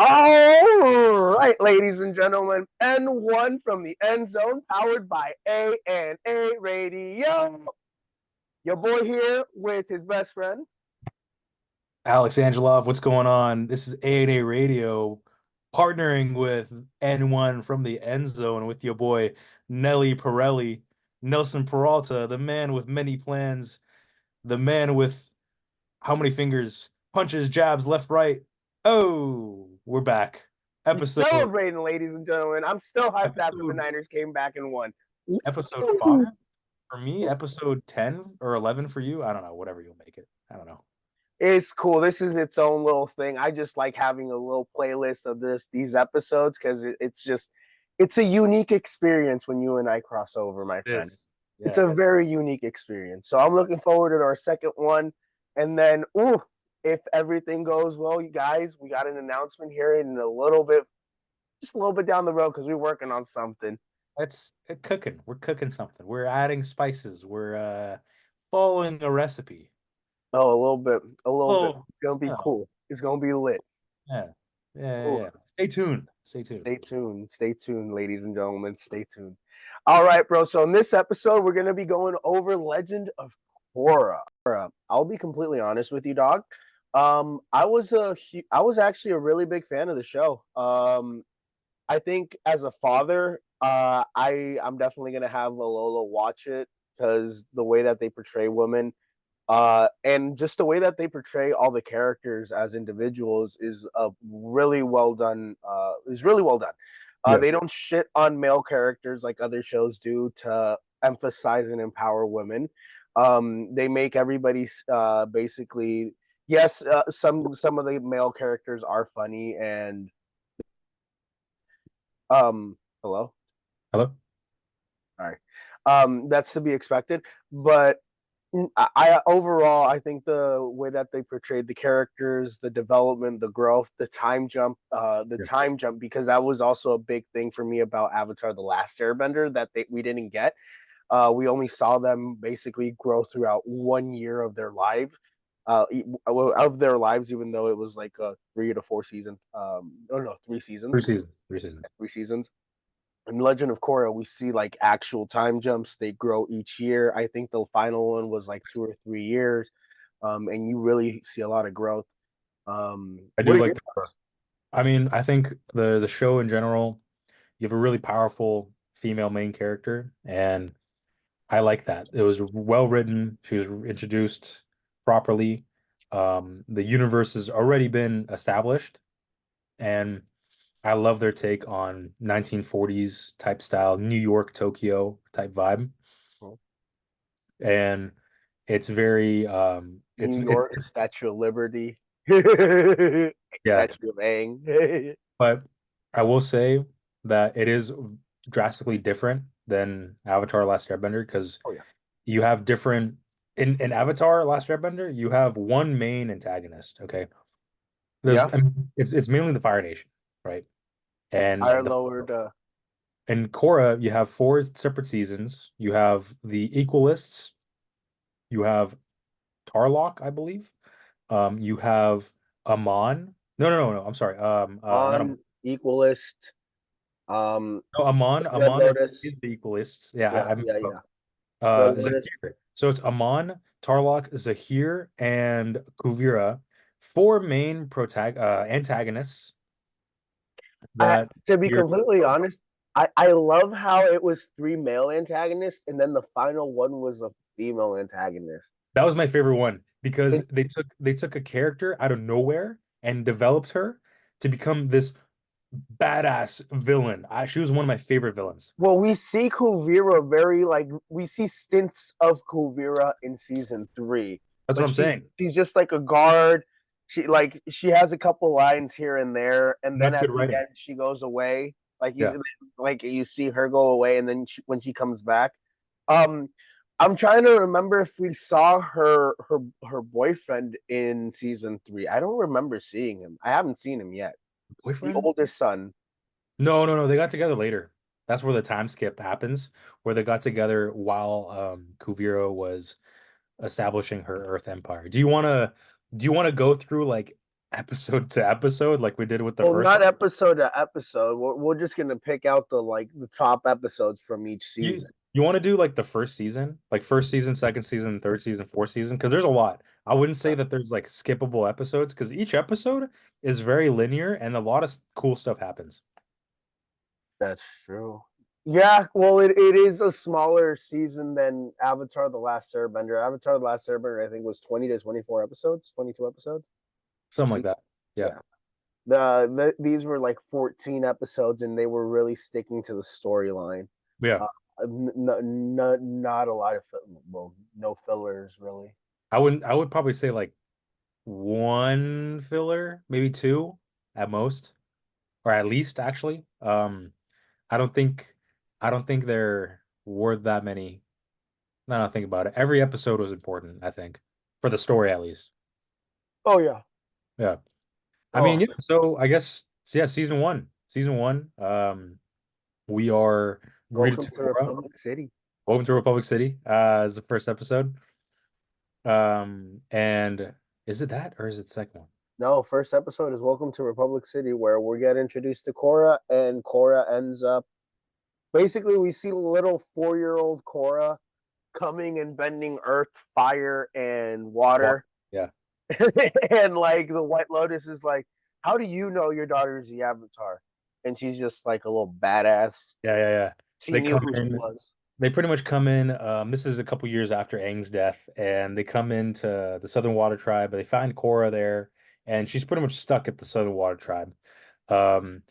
All right, ladies and gentlemen, N1 from the end zone, powered by A&A Radio. Your boy here with his best friend. Alex Angelov, what's going on? This is A&A Radio, partnering with N1 from the End Zone with your boy Nelly Pirelli, Nelson Peralta, the man with many plans, the man with how many fingers, punches, jabs, left, right. Oh, we're back. We're Episode celebrating, ladies and gentlemen. I'm still hyped after the episode Niners came back and won. episode 5 for me, episode 10 or 11 for you. I don't know, whatever you'll make it. I don't know. It's cool. This is its own little thing. I just like having a little playlist of these episodes because it's a unique experience when you and I cross over, my friend. It's a very unique experience. So I'm looking forward to our second one. And then, if everything goes well, you guys, we got an announcement here in just a little bit down the road because we're working on something. It's cooking. We're cooking something. We're adding spices. We're following a recipe. Oh, a little bit. Oh, It's gonna be cool. It's gonna be lit. yeah, yeah. Stay tuned. Stay tuned, ladies and gentlemen. Stay tuned. All right, bro. So in this episode, we're gonna be going over Legend of Korra. I'll be completely honest with you, dog. I was actually a really big fan of the show. I think as a father, I'm definitely gonna have Alola watch it because the way that they portray women, and just the way that they portray all the characters as individuals is really well done. Yeah. They don't shit on male characters like other shows do to emphasize and empower women. They make everybody basically yes. Some of the male characters are funny and hello. Hello. All right. That's to be expected, but I overall I think the way that they portrayed the characters, the development, the growth, time jump, because that was also a big thing for me about Avatar: The Last Airbender that we didn't get. We only saw them basically grow throughout 1 year of their lives, even though it was like a 3 to 4 season. Oh no, 3 seasons. 3 seasons. 3 seasons. 3 seasons. In Legend of Korra, we see like actual time jumps. They grow each year. I think the final one was like 2 or 3 years, and you really see a lot of growth. I What do are like your the cover. thoughts? I mean, I think the show in general, you have a really powerful female main character, and I like that. It was well written. She was introduced properly. The universe has already been established, and I love their take on 1940s type style, New York, Tokyo type vibe. And it's very New York, it's Statue of Liberty, yeah, Statue of Aang. but I will say that it is drastically different than Avatar Last Airbender because Oh yeah, you have different in Avatar Last Airbender, you have one main antagonist, okay? yeah. It's mainly the Fire Nation, right? And Higher lowered. in Korra, you have 4 separate seasons. You have the Equalists, you have Tarlok, I believe. You have Amon. No. I'm sorry. Not Amon. On Equalist. No, Amon. Red Amon Lotus. is the Equalists. Yeah, Yeah, I yeah, misspoke. yeah. Red Lotus. Zahir. So it's Amon, Tarlok, Zahir, and Kuvira. Four main antagonists that To be you're. completely honest, I love how it was three male antagonists, and then the final one was a female antagonist. That was my favorite one because It, they took a character out of nowhere and developed her to become this badass villain. She was one of my favorite villains. well, we see Kuvira we see stints of Kuvira in season 3, That's what but I'm saying. she's just like a guard. She has a couple lines here and there, and And then that's at good the writing. end she goes away. Yeah. Like you see her go away, and then when she comes back, um, I'm trying to remember if we saw her boyfriend in season 3. I don't remember seeing him. I haven't seen him yet. The Boyfriend? oldest son. No. They got together later. That's where the time skip happens, where they got together while Kuvira was establishing her Earth Empire. Do you wanna go through like episode to episode like we did with the Well, first not one. episode to episode. We're just gonna pick out the top episodes from each You season. you want to do like the first season, like first season, second season, third season, fourth season? Because there's a lot. I wouldn't say that there's like skippable episodes because each episode is very linear and a lot of cool stuff happens. That's true. Yeah, well, it is a smaller season than Avatar: The Last Airbender. Avatar: The Last Airbender, I think, was 20 to 24 episodes, 22 episodes. Something like See, that. Yeah. yeah. These were like 14 episodes, and they were really sticking to the storyline. Yeah. Not a lot of no fillers really. I would probably say like one filler, maybe two at most, or at least actually. I don't think I don't think they're worth that many. Now that I think about it. Every episode was important, I think, for the story at least. Oh yeah. Yeah. I mean, Oh, yeah, so I guess so yeah, season one. Season one. We are greeted welcome to to Korra. Republic City. Welcome to Republic City, as the first episode. And is it that or is it the second one? No, first episode is Welcome to Republic City, where we get introduced to Korra, and Korra ends up basically we see little 4-year-old Korra coming and bending earth, fire, and Well, water. yeah. And like the White Lotus is like, how do you know your daughter's the Avatar? And she's just like a little badass. Yeah, yeah, yeah. She They knew come who she in. was. They pretty much come in. This is a couple years after Aang's death, and they come into the Southern Water Tribe. They find Korra there, and she's pretty much stuck at the Southern Water Tribe. Um,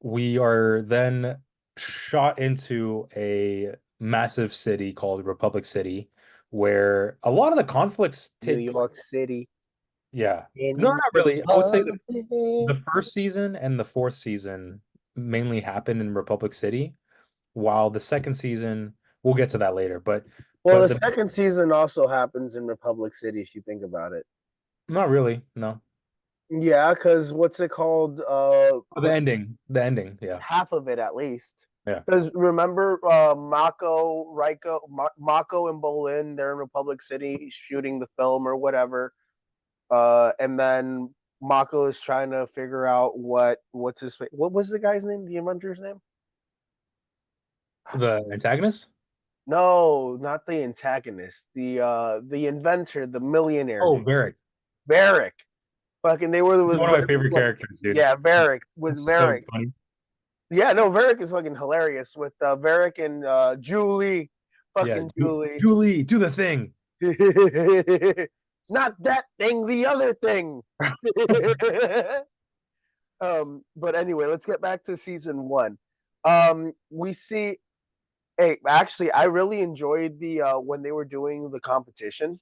we are then shot into a massive city called Republic City, where a lot of the conflicts New take place. York City. Yeah, no, In not really. I would say the Republic. first season and the fourth season mainly happened in Republic City, while the second season we'll get to that later. Well, But the the second season also happens in Republic City, if you think about it. not really, no. Yeah, because what's it called? The ending, yeah, Half of it at least. yeah. Because remember, Mako and Bolin, they're in Republic City shooting the film or whatever. And then Mako is trying to figure out what was the guy's name? The inventor's name? The antagonist? No, not the antagonist. The inventor, the millionaire Oh, dude. Varric. Varric. Fucking they were He's with one of my favorite characters, dude. yeah, Varric with It's so Varric. funny. Yeah, no, Varric is fucking hilarious with Varric and Julie. Yeah, Fucking Julie. Julie, do the thing. Not that thing, the other thing. But anyway, let's get back to season one. We see hey, actually I really enjoyed the when they were doing the competition.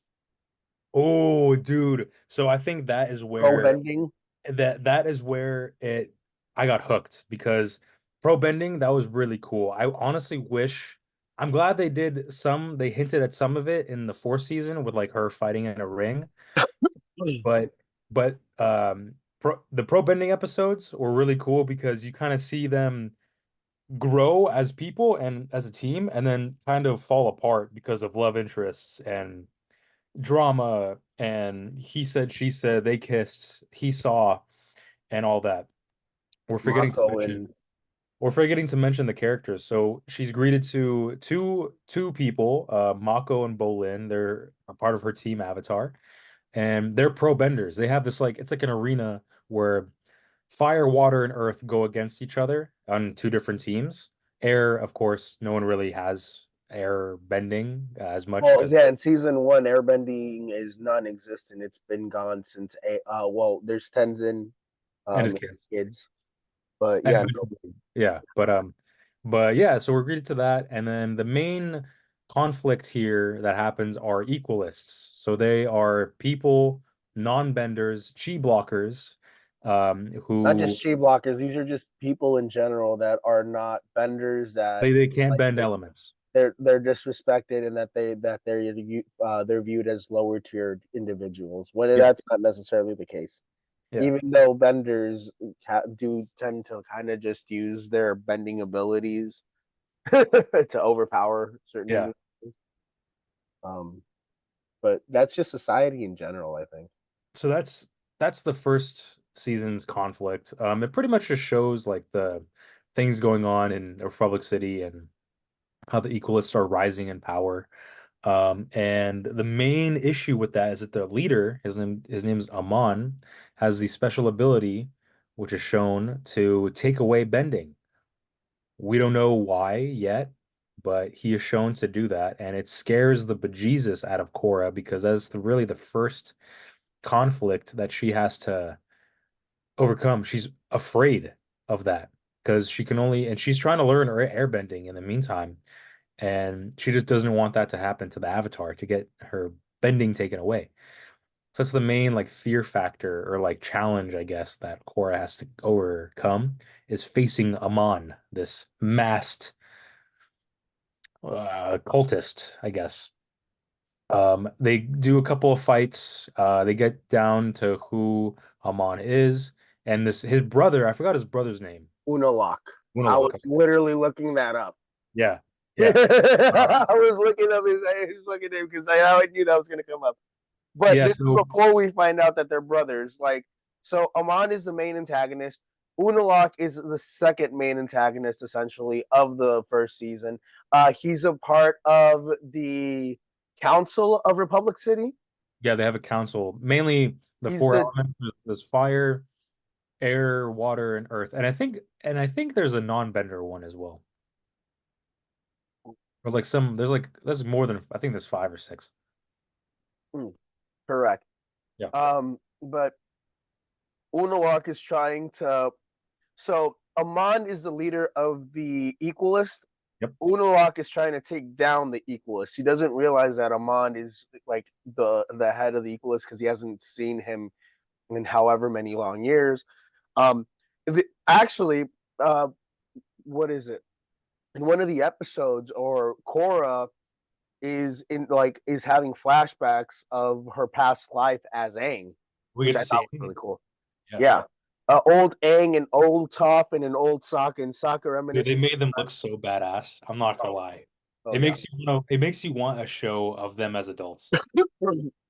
Oh, dude. So I think that is Pro where bending. that is where it I got hooked because pro bending that was really cool. I honestly wish I'm glad they hinted at some of it in the fourth season with like her fighting in a ring, but the pro bending episodes were really cool because you kind of see them grow as people and as a team and then kind of fall apart because of love interests and drama and he said she said they kissed he saw and all that. We're forgetting to Mako mention and we're forgetting to mention the characters. So she's greeted to two people, Mako and Bolin. They're a part of her team Avatar, and they're pro benders. They have this like it's like an arena where fire, water, and earth go against each other on two different teams. Air, of course, no one really has air bending as much well, because yeah, in season one, airbending is non-existent. It's been gone since well, there's Tenzin, and his and his kids. kids, but And yeah, no. eventually, yeah, but yeah, so we're greeted to that, and then the main conflict here that happens are equalists. So they are people, non-benders, chi blockers, Not who just chi blockers. These are just people in general that are not benders. That they can't like bend elements. they're disrespected, and they're viewed as lower tier individuals. When Yeah, that's not necessarily the case. yeah, Even though benders do tend to kind of just use their bending abilities to overpower certain yeah. individuals. Um, but that's just society in general, I think. So that's the first season's conflict. It pretty much just shows like the things going on in Republic City and how the Equalists are rising in power. And the main issue with that is that the leader, his name's Amon, has the special ability, which is shown to take away bending. We don't know why yet, but he is shown to do that, and it scares the bejesus out of Korra because that's really the first conflict that she has to overcome. She's afraid of that because she can only, and she's trying to learn airbending in the meantime, and she just doesn't want that to happen to the Avatar to get her bending taken away. So that's the main like fear factor or like challenge, I guess, that Korra has to overcome is facing Amon, this masked cultist, I guess. They do a couple of fights. They get down to who Amon is, and this his brother. I forgot his brother's name. Unalaq. I Unalaq. was literally looking that up. Yeah, yeah. I was looking up his fucking name because I knew that was gonna come up. But Yeah. this is before we find out that they're brothers. Like, so Amon is the main antagonist. Unalaq is the second main antagonist, essentially, of the first season. He's a part of the Council of Republic City. Yeah, they have a council. Mainly the He's four the elements. There's fire, air, water, and earth. And I think there's a non-bender one as well. Or like there's more than I think there's 5 or 6. correct. Yeah. But Unalaq is trying to. So Amon is the leader of the Equalist. Yep. Unalaq is trying to take down the Equalist. He doesn't realize that Amon is like the head of the Equalist because he hasn't seen him in however many long years. Actually, what is it? In one of the episodes, or Korra is having flashbacks of her past life as Aang, We which get I to see thought was it. really cool. Yeah. Yeah. Old Aang and old Toph and an old Sokka, and Sokka Dude, reminiscing. they made them look so badass. I'm not gonna lie. It makes you want a show of them as adults.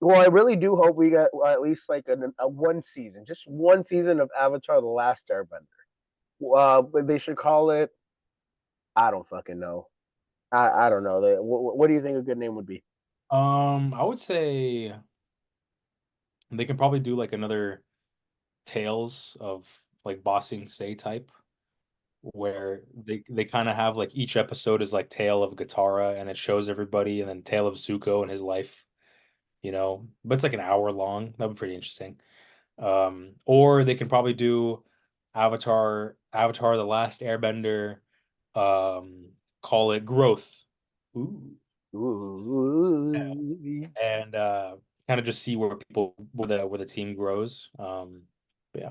Well, I really do hope we get at least like a one season, just one season of Avatar: The Last Airbender. But they should call it. I don't fucking know. I don't know. What do you think a good name would be? I would say they can probably do like another Tales of like Bossing Say type, where they kind of have like each episode is like Tale of Katara and it shows everybody, and then Tale of Zuko and his life, but it's like an hour long. That would be pretty interesting. Or they can probably do Avatar The Last Airbender, call it Growth. Ooh. Yeah. Ooh. And kind of just see where the team grows. But yeah.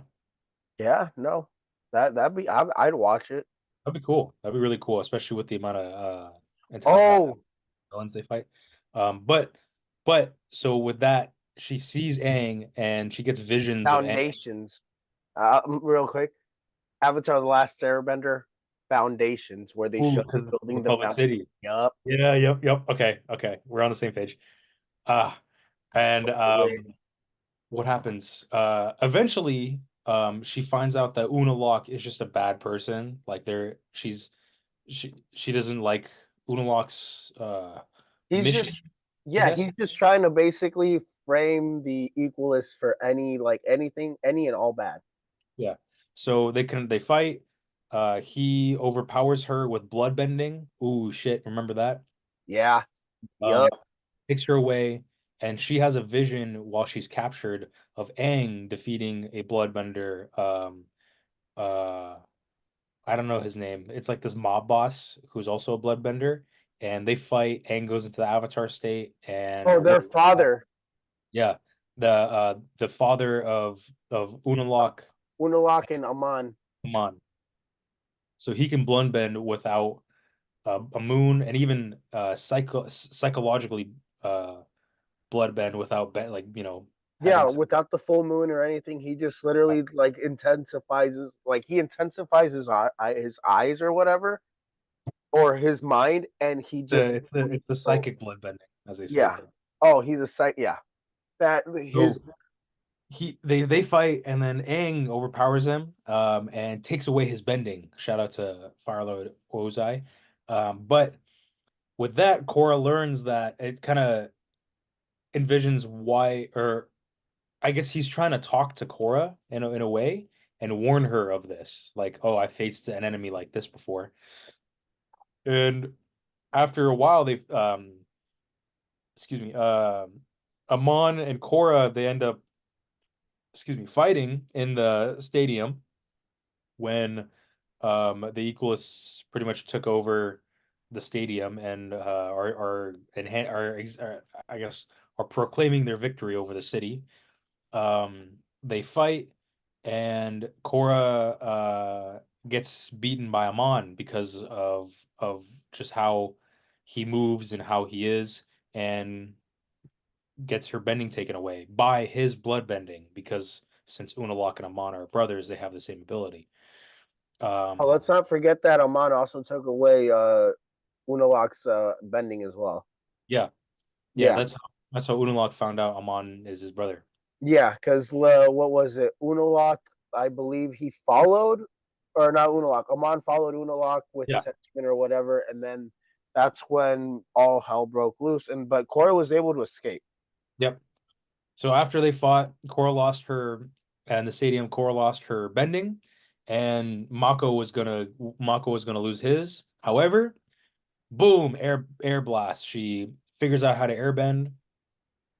Yeah, no, that'd be. I'd watch it. That'd be cool. That'd be really cool, especially with the amount of Oh, villains they fight. But so with that, she sees Aang and she gets visions of Aang. Foundations. Real quick, Avatar: The Last Airbender Foundations, where they show Because of building the Republic foundation. City. Yup. Yeah, yep. Okay. We're on the same page. And what happens? Eventually, she finds out that Unalaq is just a bad person. Like she doesn't like Unalaq's He's mission, just, I yeah, guess. he's just trying to basically frame the Equalist for anything, any and all bad. Yeah. So they fight. He overpowers her with blood bending. Ooh, shit! Remember that? Yeah. Um, Yup. Takes her away, and she has a vision while she's captured of Aang defeating a bloodbender. Uh, I don't know his name. It's like this mob boss who's also a bloodbender, and they fight. Aang goes into the Avatar state, Oh, and their father, yeah, the father of Unalaq, Unalaq and Aman. come on, so he can blood bend without a moon, and even psychologically blood bend without Yeah, having to. without the full moon or anything, he just literally like intensifies his eyes or whatever, or his mind, and he just It's the oh, psychic blood bending, as they say. yeah. Oh, he's a psych. Yeah, that So his they fight, and then Aang overpowers him, and takes away his bending. Shout out to Firelord Ozai. But with that, Korra learns that it kind of envisions why, or I guess he's trying to talk to Korra in a way and warn her of this. Like, oh, I faced an enemy like this before. And after a while, excuse me, Amon and Korra, they end up, excuse me, fighting in the stadium when the Equalists pretty much took over the stadium and are I guess are proclaiming their victory over the city. They fight, and Korra gets beaten by Amon because of just how he moves and how he is, and gets her bending taken away by his blood bending, because since Unalaq and Amon are brothers, they have the same ability. Oh, let's not forget that Amon also took away Unalaq's bending as well. Yeah, yeah, Yeah, that's how Unalaq found out Amon is his brother. yeah, because what was it? Unalaq, I believe he followed, or not Unalaq. Amon followed Unalaq with Yeah, his henchmen or whatever, and then that's when all hell broke loose. And but Korra was able to escape. yep. So after they fought, Korra lost her, and the stadium, Korra lost her bending, and Mako was gonna lose his. However, boom, air blast. She figures out how to airbend.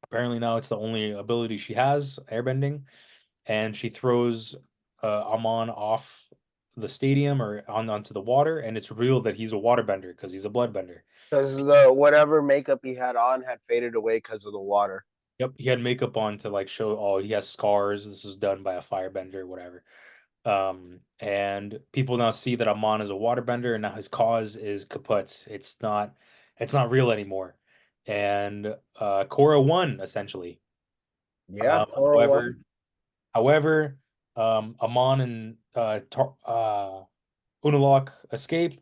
Apparently now it's the only ability she has, airbending, and she throws Amon off the stadium or onto the water, and it's real that he's a waterbender because he's a bloodbender. Because the whatever makeup he had on had faded away because of the water. Yep, he had makeup on to like show, oh, he has scars. This is done by a firebender, whatever. And people now see that Amon is a waterbender, and now his cause is kaput. It's not real anymore. And Korra won essentially. Yeah, Korra However, won. however, Amon and Unalaq escape,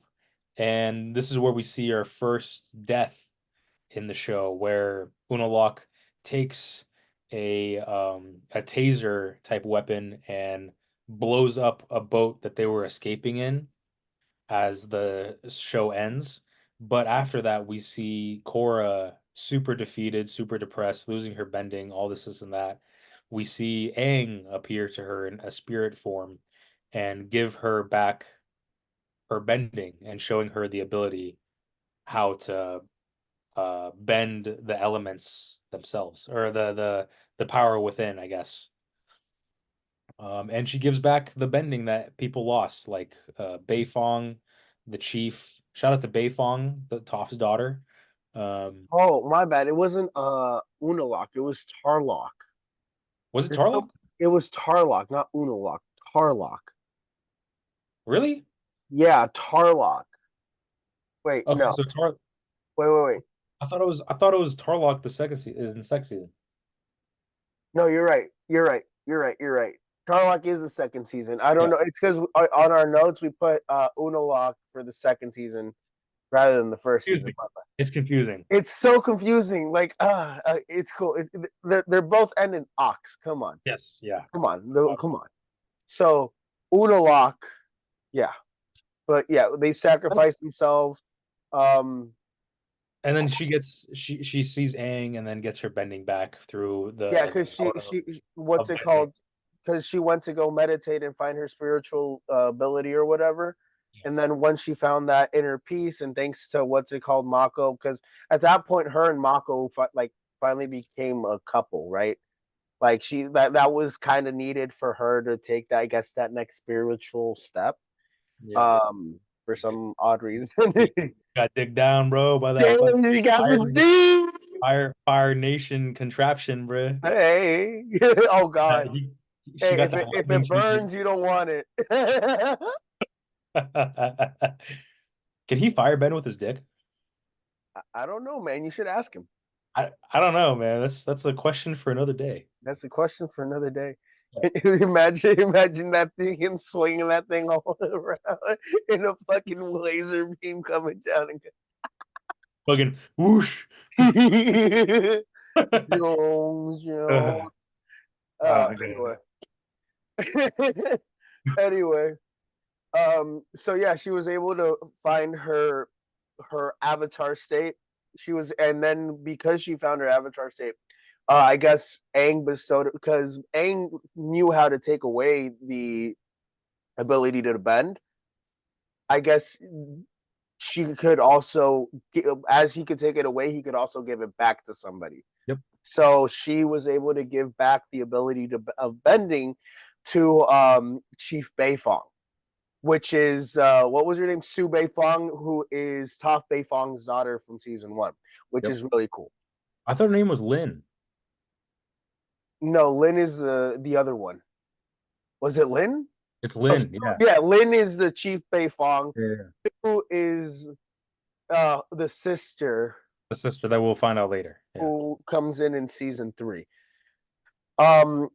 and this is where we see our first death in the show, where Unalaq takes a taser type weapon and blows up a boat that they were escaping in as the show ends. But after that, we see Korra super defeated, super depressed, losing her bending, all this and that. We see Aang appear to her in a spirit form and give her back her bending and showing her the ability how to bend the elements themselves, or the power within, I guess. And she gives back the bending that people lost, like Beifong, the chief. Shout out to Beifong, the Toph's daughter. Oh, my bad. It wasn't Unalaq. It was Tarlock. Was it Tarlok? It was Tarlock, not Unalaq. Tarlock. Really? Yeah, Tarlock. Wait, Okay, no. so Wait. I thought it was Tarlok the second season, is in second season. No, you're right. You're right. Tarlock is the second season. I don't Yeah, know. It's because on our notes we put Unalaq for the second season rather than the first season. confusing. It's confusing. It's so confusing. Like, it's cool. They're both ending ox. Come on. Yes, yeah. Come on. So Unalaq, yeah. But yeah, they sacrifice themselves. Um, And then she sees Aang and then gets her bending back through yeah, the because power she what's of it bending. called? Because she went to go meditate and find her spiritual ability or whatever. And then once she found that inner peace, and thanks to what's it called, Mako, because at that point, her and Mako like finally became a couple, right? Like that was kind of needed for her to take that, I guess, that next spiritual step. Yeah. Um, for some odd reason. You got dig down, bro, by that fucking Damn, you got Fire, the deep. Fire Nation contraption, bro. Hey, oh God. She Hey, got that if lightning it shit. burns, you don't want it. Can he firebend with his dick? I don't know, man. You should ask him. I don't know, man. That's a question for another day. That's a question for another day. Yeah. Imagine that thing, him swinging that thing all around in a fucking laser beam coming down and Fucking whoosh. Jones, Uh, Anyway. Anyway, so yeah, she was able to find her avatar state. She was, and then because she found her avatar state, I guess Aang bestowed, because Aang knew how to take away the ability to bend. I guess she could also, as he could take it away, he could also give it back to somebody. Yep. So she was able to give back the ability of bending to Chief Beifong, which is what was her name? Su Beifong, who is Toph Beifong's daughter from season 1, which Yep. is really cool. I thought her name was Lin. No, Lin is the other one. Was it Lin? It's Lin. Yeah. Yeah, Lin is the Chief Beifong, Yeah. who is the sister, The sister that we'll find out later. Yeah. who comes in season 3.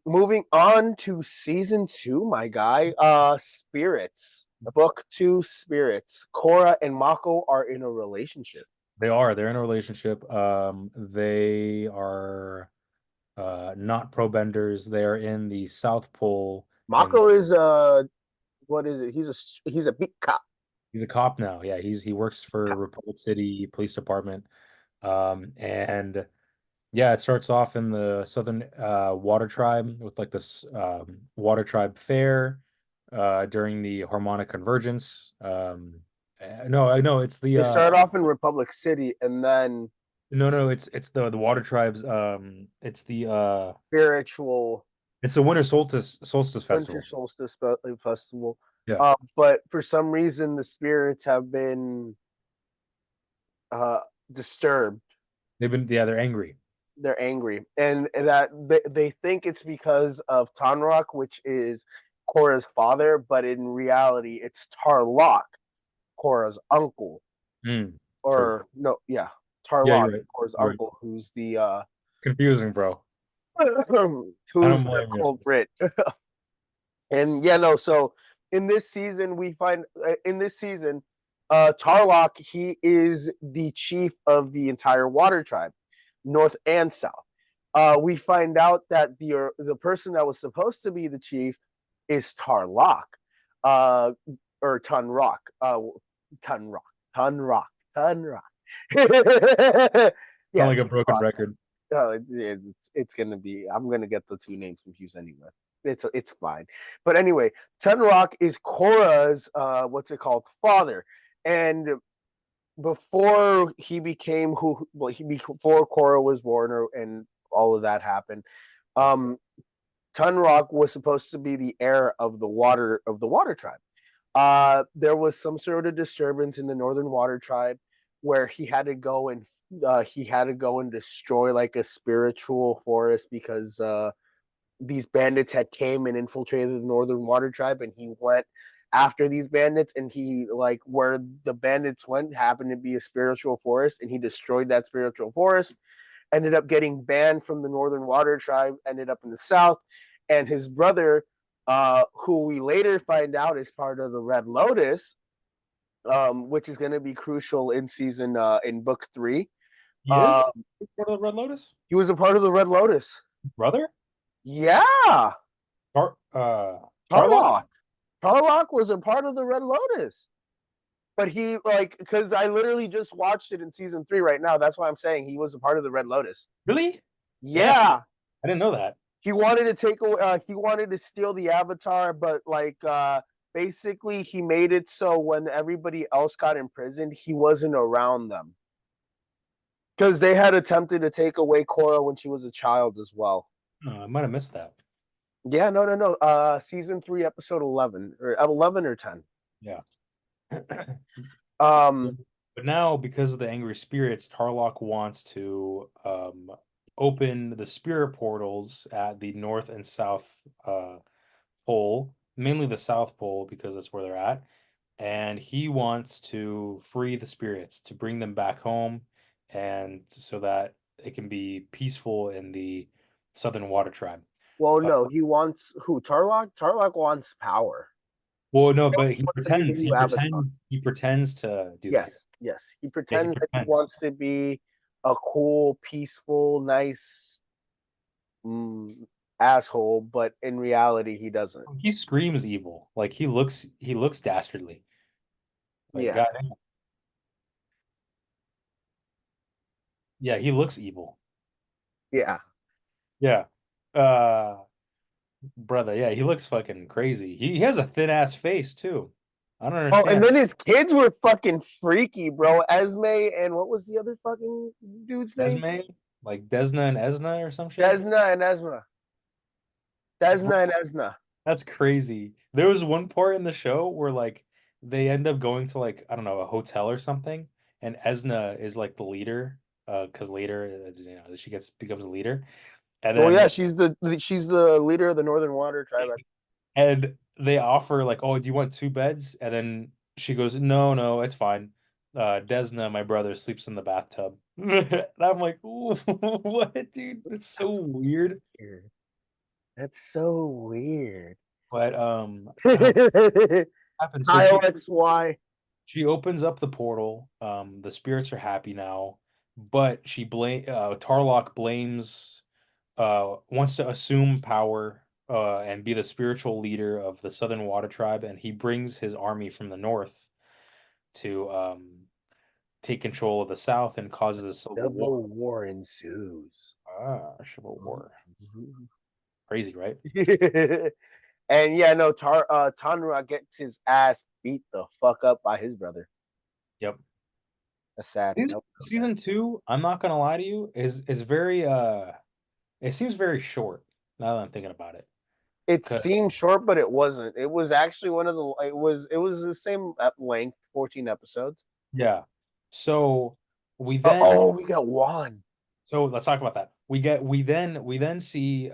Moving on to season 2, my guy. Spirits. Book 2, Spirits. Korra and Mako are in a relationship. They are. They're in a relationship. They are not pro benders. They're in the South Pole. Mako is what is it? He's a big cop. He's a cop now. Yeah, he works for Republic City Police Department. And yeah, it starts off in the Southern Water Tribe with like this Water Tribe fair during the Harmonic Convergence. No, it's the They start off in Republic City, and then no, it's the Water Tribes. It's the spiritual it's the Winter Solstice Festival. Winter Solstice Festival. Yeah. But for some reason, the spirits have been disturbed. They're angry. They're angry, and that they think it's because of Tanrock, which is Korra's father, but in reality, it's Tarlok, Korra's uncle. Or true. no, yeah, Yeah, Tarlok, you're right. Korra's You're right. uncle, who's the Confusing, bro. who's the culprit. And yeah, no. So in this season, we find Tarlok, he is the chief of the entire Water Tribe, North and South. We find out that the person that was supposed to be the chief is Tarlok, or Tunrock, Tunrock. Yeah, Sound like a broken record. it's gonna be. I'm gonna get the two names confused anyway. It's fine. But anyway, Tunrock is Korra's what's it called, father, and before he became before Korra was born, and all of that happened, Tunrock was supposed to be the heir of the water tribe. There was some sort of disturbance in the Northern Water Tribe where he had to go and destroy like a spiritual forest because these bandits had came and infiltrated the Northern Water Tribe, and he went after these bandits, and he like where the bandits went happened to be a spiritual forest, and he destroyed that spiritual forest, ended up getting banned from the Northern Water Tribe, ended up in the South, and his brother, who we later find out is part of the Red Lotus, which is going to be crucial in book 3. He is part of the Red Lotus? He was a part of the Red Lotus. Brother? Yeah. Tarlok? Tarlok was a part of the Red Lotus. But he, because I literally just watched it in season 3 right now. That's why I'm saying he was a part of the Red Lotus. Really? Yeah. I didn't know that. He wanted to take away, he wanted to steal the Avatar, but basically he made it so when everybody else got imprisoned, he wasn't around them. Because they had attempted to take away Korra when she was a child as well. I might have missed that. Yeah, no. Season 3, episode 11 or 10. Yeah. But now, because of the angry spirits, Tarlok wants to open the spirit portals at the North and South Pole, mainly the South Pole because that's where they're at, and he wants to free the spirits to bring them back home, and so that it can be peaceful in the Southern Water Tribe. Well, no, he wants who? Tarlok? Tarlok wants power. Well, no, but he pretends to do that. Yes. He pretends that he wants to be a cool, peaceful, nice asshole, but in reality, he doesn't. He screams evil. Like he looks dastardly. Like Yeah, God, yeah, he looks evil. yeah. Yeah. Brother, yeah, he looks fucking crazy. He has a thin ass face too. I don't Oh, and understand. then his kids were fucking freaky, bro. Esme and what was the other fucking dude's name? Esme, like Desna and Esna or some shit. Desna and Esma. Bro, Desna and Esna. that's crazy. There was one part in the show where like they end up going to like I don't know a hotel or something, and Esna is like the leader, because later she gets becomes a leader, and Oh yeah, then she's the leader of the Northern Water tribe. and they offer like, oh, do you want two beds? And then she goes, no, no, it's fine. Desna, my brother, sleeps in the bathtub. And I'm like, what, dude? It's so weird. Weird. That's so weird. But God, what happened? So Kyle XY. she opens up the portal. The spirits are happy now, but Tarlock blames wants to assume power and be the spiritual leader of the Southern Water Tribe, and he brings his army from the north to take control of the South and causes a civil war. Civil war ensues. Civil war. Crazy, right? And yeah, no, Tanra gets his ass beat the fuck up by his brother. Yep. That's sad. Season, That was so sad. season two, I'm not gonna lie to you, is very it seems very short now that I'm thinking about it. It 'Cause- seemed short, but it wasn't. It was actually one of the. It was the same length, 14 episodes. yeah. So we Oh, then oh, we got one. So let's talk about that. We then see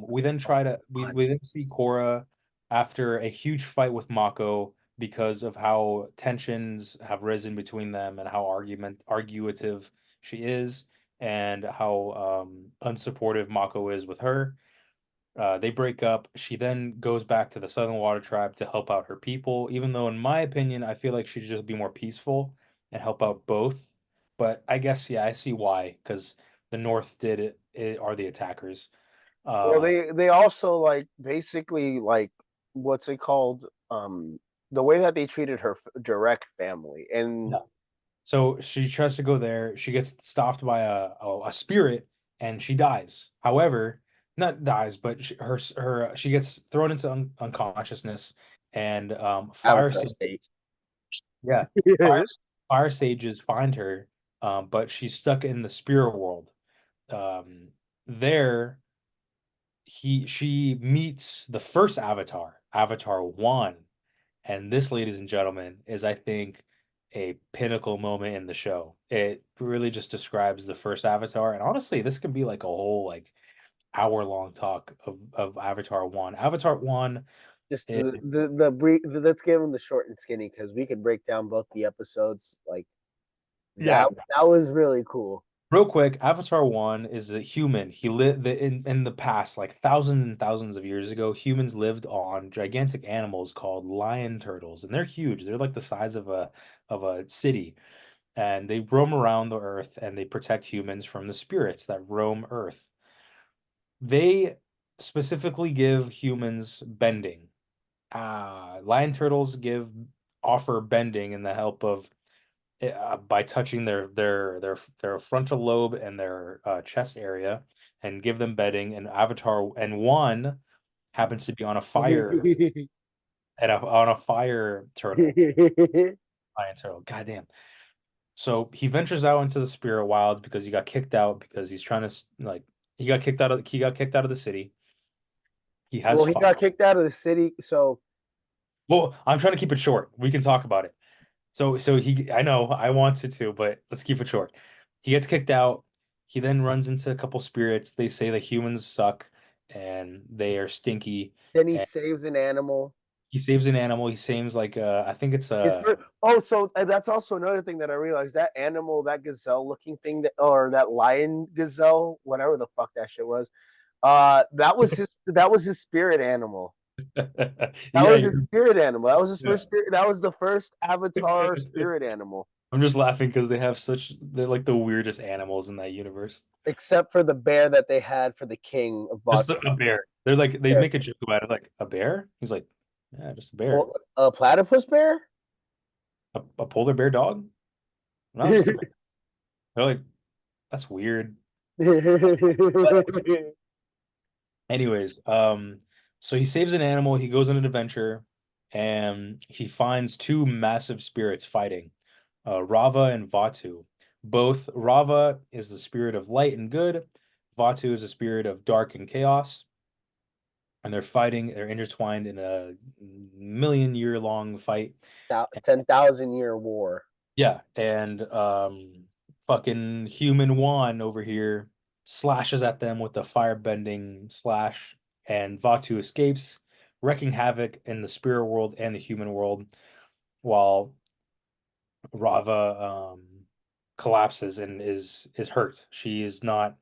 we then try to One. we then see Korra after a huge fight with Mako because of how tensions have risen between them and how argumentative she is and how unsupportive Mako is with her. They break up. She then goes back to the Southern Water Tribe to help out her people, even though, in my opinion, I feel like she should just be more peaceful and help out both. But I guess, yeah, I see why, because the North are the attackers. Well, Uh, they also like basically like what's it called? The way that they treated her direct family, and yeah. So she tries to go there. She gets stopped by a spirit and she dies. However, not dies, but she gets thrown into unconsciousness and Avatar state. yeah, fire fire sages find her, but she's stuck in the spirit world. There, she meets the first Avatar, Avatar One, and this, ladies and gentlemen, is I think a pinnacle moment in the show. It really just describes the first Avatar, and honestly, this could be like a whole like hour-long talk of Avatar One. Avatar One Just is the brief. Let's give them the short and skinny because we could break down both the episodes. Like yeah. that was really cool. Real quick, Avatar One is a human. He lived in the past, like thousands and thousands of years ago. Humans lived on gigantic animals called lion turtles, and they're huge. They're like the size of a city, and they roam around the earth and they protect humans from the spirits that roam Earth. They specifically give humans bending. Lion turtles give offer bending in the help of by touching their frontal lobe and their chest area and give them bedding. And Avatar and one happens to be on a fire on a fire turtle, lion turtle. Goddamn. So he ventures out into the spirit wild because he got kicked out because he's trying to like he got kicked out of the city. He has Well, he fire. got kicked out of the city, so Well, I'm trying to keep it short. We can talk about it. So he I know I wanted to, but let's keep it short. He gets kicked out. He then runs into a couple spirits. They say the humans suck and they are stinky. then he And saves an animal. he saves an animal. He saves like I think it's So that's also another thing that I realized. That animal, that gazelle looking thing, or that lion gazelle, whatever the fuck that shit was. That was his spirit animal. That yeah, was his spirit animal. That was his first spirit. That was the first Avatar spirit animal. I'm just laughing because they're like the weirdest animals in that universe. Except for the bear that they had for the king of Just Boston. a bear. They're like they Bear. make a joke about it, like a bear. He's like, yeah, just a bear. A platypus bear? A polar bear dog? No, just a bear. They're like, that's weird. But anyways, so he saves an animal. He goes on an adventure, and he finds two massive spirits fighting, Rava and Vatu. Both Rava is the spirit of light and good. Vatu is the spirit of dark and chaos. And they're fighting. They're intertwined in a million-year long fight. 10,000-year war. Yeah, and fucking human Juan over here slashes at them with a firebending slash, and Vatu escapes, wreaking havoc in the spirit world and the human world, while Rava collapses and is hurt. She is not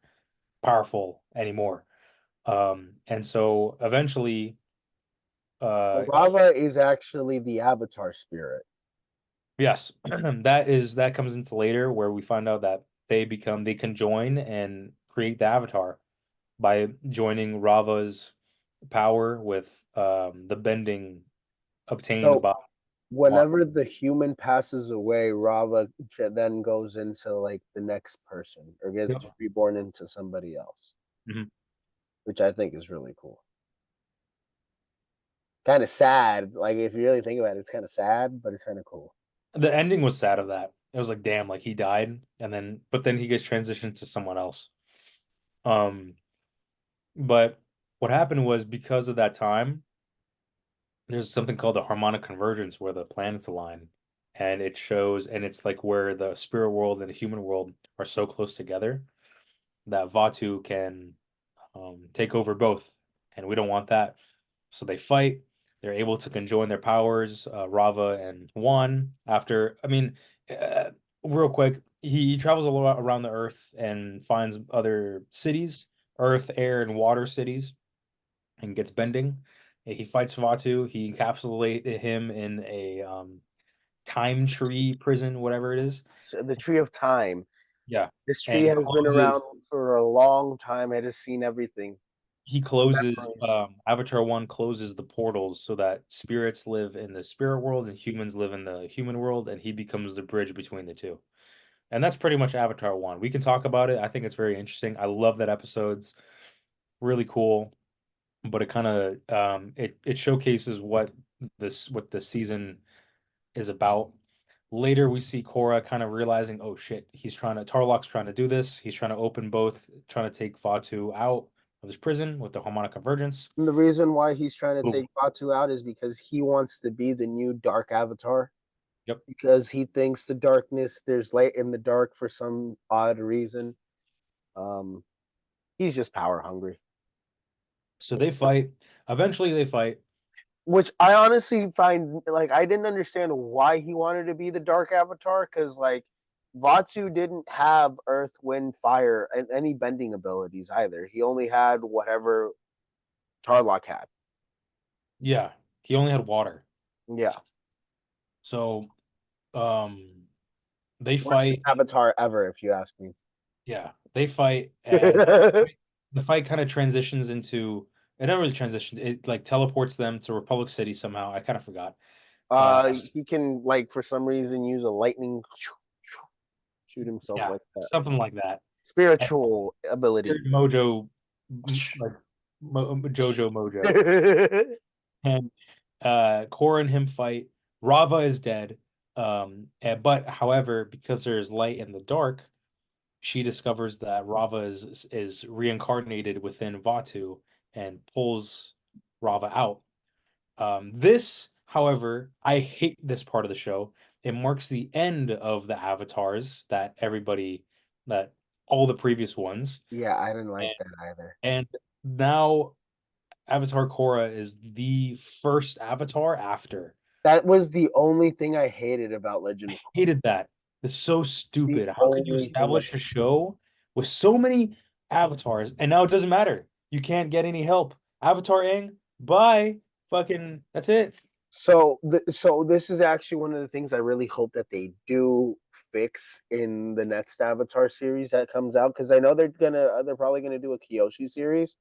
powerful anymore. And so eventually, uh, Rava is actually the Avatar spirit. yes, that comes into later where we find out that they can join and create the avatar by joining Rava's power with the bending obtained So by Juan. whenever the human passes away, Rava then goes into like the next person or gets Yep. reborn into somebody else, Mhm. which I think is really cool. Kind of sad. Like if you really think about it, it's kind of sad, but it's kind of cool. The ending was sad of that. It was like, damn, like he died, but then he gets transitioned to someone else. Um, but what happened was because of that time, there's something called the harmonic convergence where the planets align, and it shows, and it's like where the spirit world and the human world are so close together that Vatu can take over both, and we don't want that. So they fight. They're able to conjoin their powers, Rava and Juan. After, I mean, uh, real quick, he travels a lot around the Earth and finds other cities, Earth, air, and water cities, and gets bending. He fights Vatu. He encapsulated him in a time tree prison, whatever it is. So the tree of time. Yeah, This and tree has been around for a long time. It has seen everything. he closes Memories. Avatar 1 closes the portals so that spirits live in the spirit world and humans live in the human world, and he becomes the bridge between the two. And that's pretty much Avatar 1. We can talk about it. I think it's very interesting. I love that episode's really cool, but it kind of it showcases what the season is about. Later, we see Korra kind of realizing, oh shit, Tarlok's trying to do this. He's trying to open both, trying to take Fatu out of his prison with the harmonic convergence. And the reason why he's trying to Ooh, take Batu out is because he wants to be the new Dark Avatar. yep. Because he thinks the darkness, there's light in the dark for some odd reason. Um, he's just power hungry. So they fight. Eventually, they fight. Which I honestly find like I didn't understand why he wanted to be the Dark Avatar because like Vatsu didn't have Earth, Wind, Fire, and any bending abilities either. He only had whatever Tarlok had. Yeah, he only had water. Yeah, So, they worst fight. Avatar ever, if you ask me. Yeah, they fight, and the fight kind of transitions into. It never really transitions. It like teleports them to Republic City somehow. I kind of forgot. He can like for some reason use a lightning shoot himself Yeah, like that. something like that. And Spiritual ability. Mojo, like Jojo Mojo, and Korra and him fight. Rava is dead. But however, because there's light in the dark, she discovers that Rava is reincarnated within Vatu and pulls Rava out. This, however, I hate this part of the show. It marks the end of the avatars that all the previous ones, Yeah, I didn't like and, that either. and now Avatar Korra is the first avatar after. That was the only thing I hated about Legend I of Korra. hated that. It's so The stupid. How could you only thing. establish a show with so many avatars and now it doesn't matter? You can't get any help. Avatar Aang, bye. Fucking, that's it. So this is actually one of the things I really hope that they do fix in the next Avatar series that comes out? Because I know they're probably gonna do a Kyoshi series.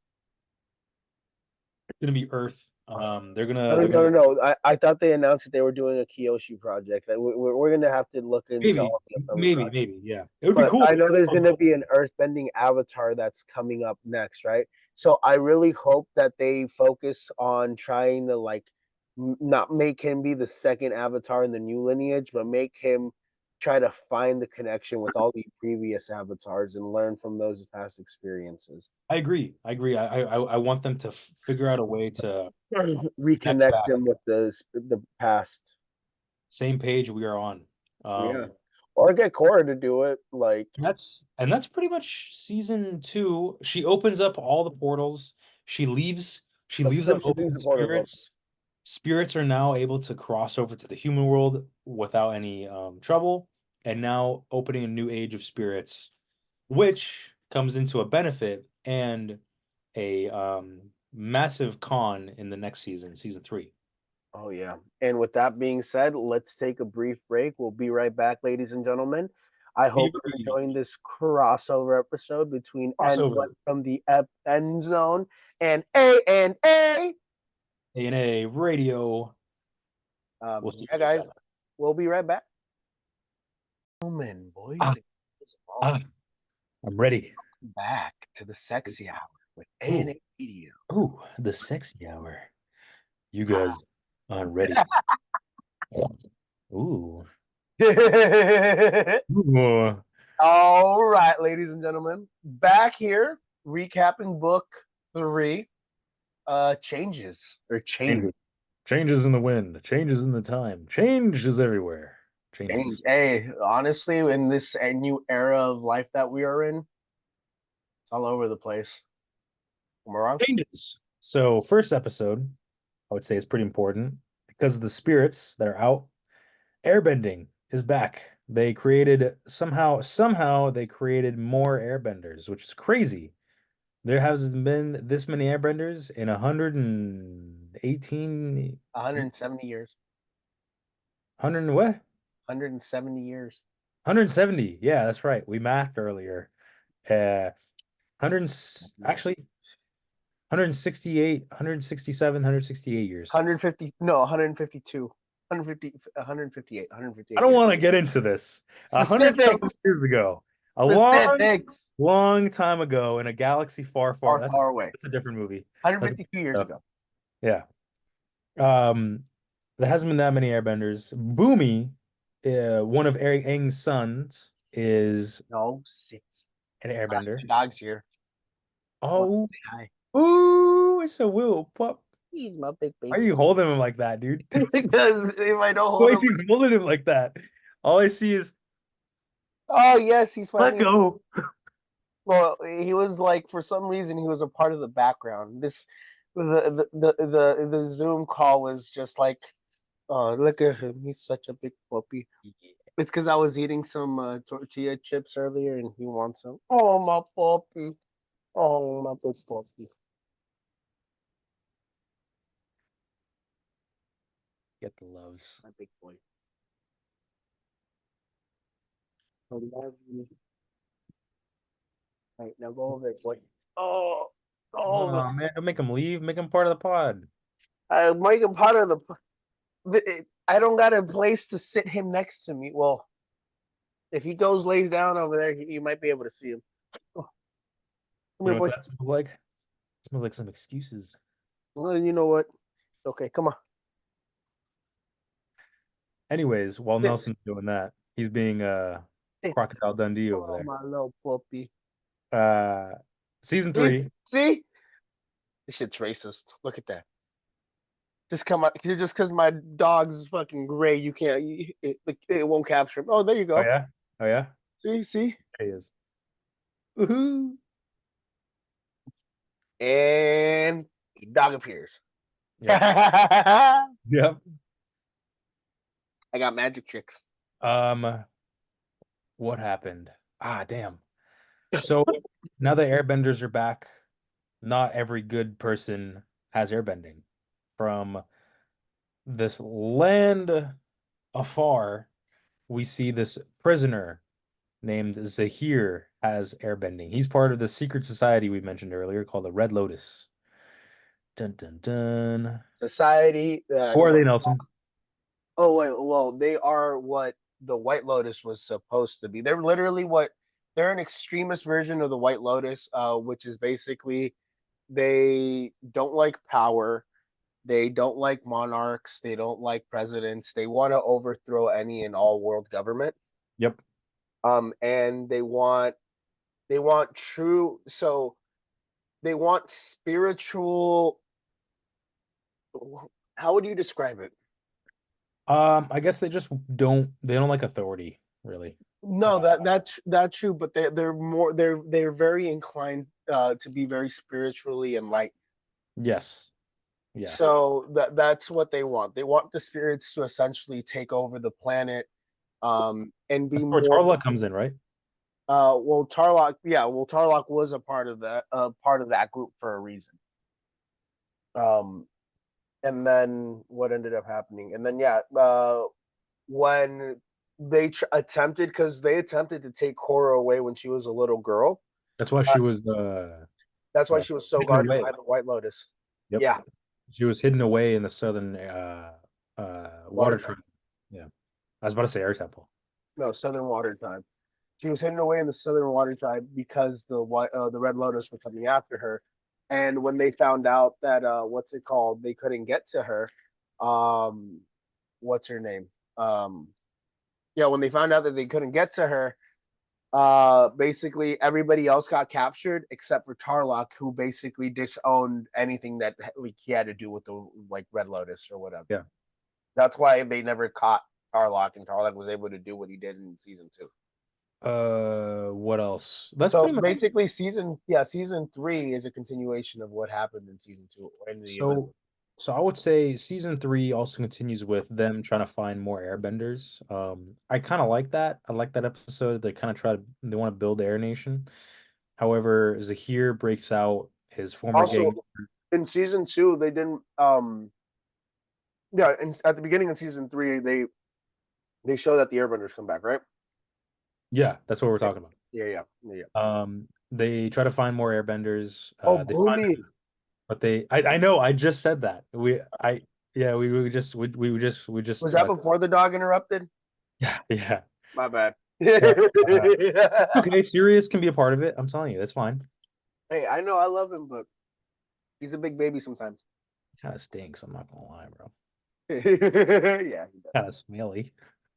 It's gonna be Earth. They're No, gonna no, no, no. I thought they announced that they were doing a Kyoshi project. That we're gonna have to look into maybe, all the upcoming projects. maybe, yeah. It would be But cool. I know there's going to be an earthbending avatar that's coming up next, right? So I really hope that they focus on trying to like not make him be the second avatar in the new lineage, but make him try to find the connection with all the previous avatars and learn from those past experiences. I agree. I want them to figure out a way to connect Reconnect back. him with the past. Same page we are on. Yeah. Or get Korra to do it. Like That's pretty much season 2. She opens up all the portals. She leaves them she leaves open. the portals open. Spirits are now able to cross over to the human world without any trouble, and now opening a new age of spirits, which comes into a benefit and a massive con in the next season, season 3. Oh, yeah. And with that being said, let's take a brief break. We'll be right back, ladies and gentlemen. I hope you're enjoying this crossover episode between anyone from the End Zone and A&A. A&A Radio. Yeah, guys, we'll be right back. Gentlemen, boys, I'm ready. Back to the sexy hour with A&A Radio. Oh, the sexy hour. You guys aren't ready. Ooh. Ooh. All right, ladies and gentlemen, back here recapping book 3. Changes. Changes in the wind, changes in the time, change is everywhere. Changes. Hey, honestly, in this new era of life that we are in, it's all over the place. Am I wrong? Changes. So, first episode, I would say is pretty important because of the spirits that are out. Airbending is back. They created somehow they created more airbenders, which is crazy. There hasn't been this many airbenders in 170 years. 100 what? 170 years. 170. Yeah, that's right. We mathed earlier. 100 actually 168, 167, 168 years. 150 no, 152. 158. I don't want to get into this. 100 years ago. A long time ago in a galaxy far away. That's a different movie. 152 years ago. Yeah. There hasn't been that many airbenders. Boomy, one of Aang's sons, is 6. An airbender. The dog's here. Oh, hi. Ooh, it's a little pup. He's my big baby. Why are you holding him like that, dude? Because if I don't hold Why are you holding him like that? All I see is. Oh yes, he's let go. Well, he was like, for some reason, he was a part of the background. The Zoom call was just like, oh, look at him, he's such a big puppy. Yeah. It's because I was eating some tortilla chips earlier, and he wants some. Oh, my puppy. Oh, my big puppy. Get the loves. My big boy. I love you. Right, now go over there, boy. Oh, man, don't make him leave. Make him part of the pod. I make him part of I don't got a place to sit him next to me. Well, if he lays down over there, you might be able to see him. Oh. Come here, boy. What that smells like? It smells like some excuses. Well, you know what? Okay, come on. Anyways, while Nelson's doing that, he's being Crocodile Dundee over there. My little puppy. Season 3. See? This shit's racist. Look at that. Just because my dog's fucking gray, you can't. It won't capture him. Oh, there you go. Oh yeah. See. There he is. Woohoo! And the dog appears. Yep. Yep. I got magic tricks. What happened? Damn. So now the airbenders are back. Not every good person has airbending. From this land afar, we see this prisoner named Zahir has airbending. He's part of the secret society we mentioned earlier called the Red Lotus. Dun dun dun. Society. Who are they, Nelson? Oh wait, well, they are what the White Lotus was supposed to be. They're literally what they're an extremist version of the White Lotus, which is basically they don't like power, they don't like monarchs, they don't like presidents. They want to overthrow any and all world government. Yep. And they want true. So they want spiritual. How would you describe it? I guess they don't like authority, really. No, that's true, but they're very inclined to be very spiritually enlightened. Yes. Yeah. So that's what they want. They want the spirits to essentially take over the planet, and be That's where more. Tarla comes in, right? Well, Tarlock was a part of that group for a reason. And then what ended up happening? And then when they attempted to take Korra away when she was a little girl. That's why she was That's why she was so hidden guarded away. by the White Lotus. Yep. Yeah. She was hidden away in the southern water tribe. Yeah. I was about to say air temple. No, Southern Water Tribe. She was hidden away in the Southern Water Tribe because the Red Lotus were coming after her. And when they found out that they couldn't get to her, what's her name? When they found out that they couldn't get to her, basically everybody else got captured except for Tarlock, who basically disowned anything that he had to do with the Red Lotus or whatever. Yeah. That's why they never caught Tarlock, and Tarlock was able to do what he did in season 2. What else? That's so pretty much basically season 3 is a continuation of what happened in season 2. So I would say season 3 also continues with them trying to find more airbenders. I kind of like that. I like that episode. They kind of they want to build the Air Nation. However, Zahir breaks out his former Also, gang. in season 2, they didn't. And at the beginning of season 3, they show that the Airbenders come back, right? Yeah, that's what we're talking about. Yeah. They try to find more airbenders. They find Boomy. them, but I know, I just said that. We just Was that before the dog interrupted? Yeah. My bad. Okay, Sirius can be a part of it. I'm telling you, that's fine. Hey, I know I love him, but he's a big baby sometimes. He kind of stinks. I'm not gonna lie, bro. Yeah, he does. Kind of smelly.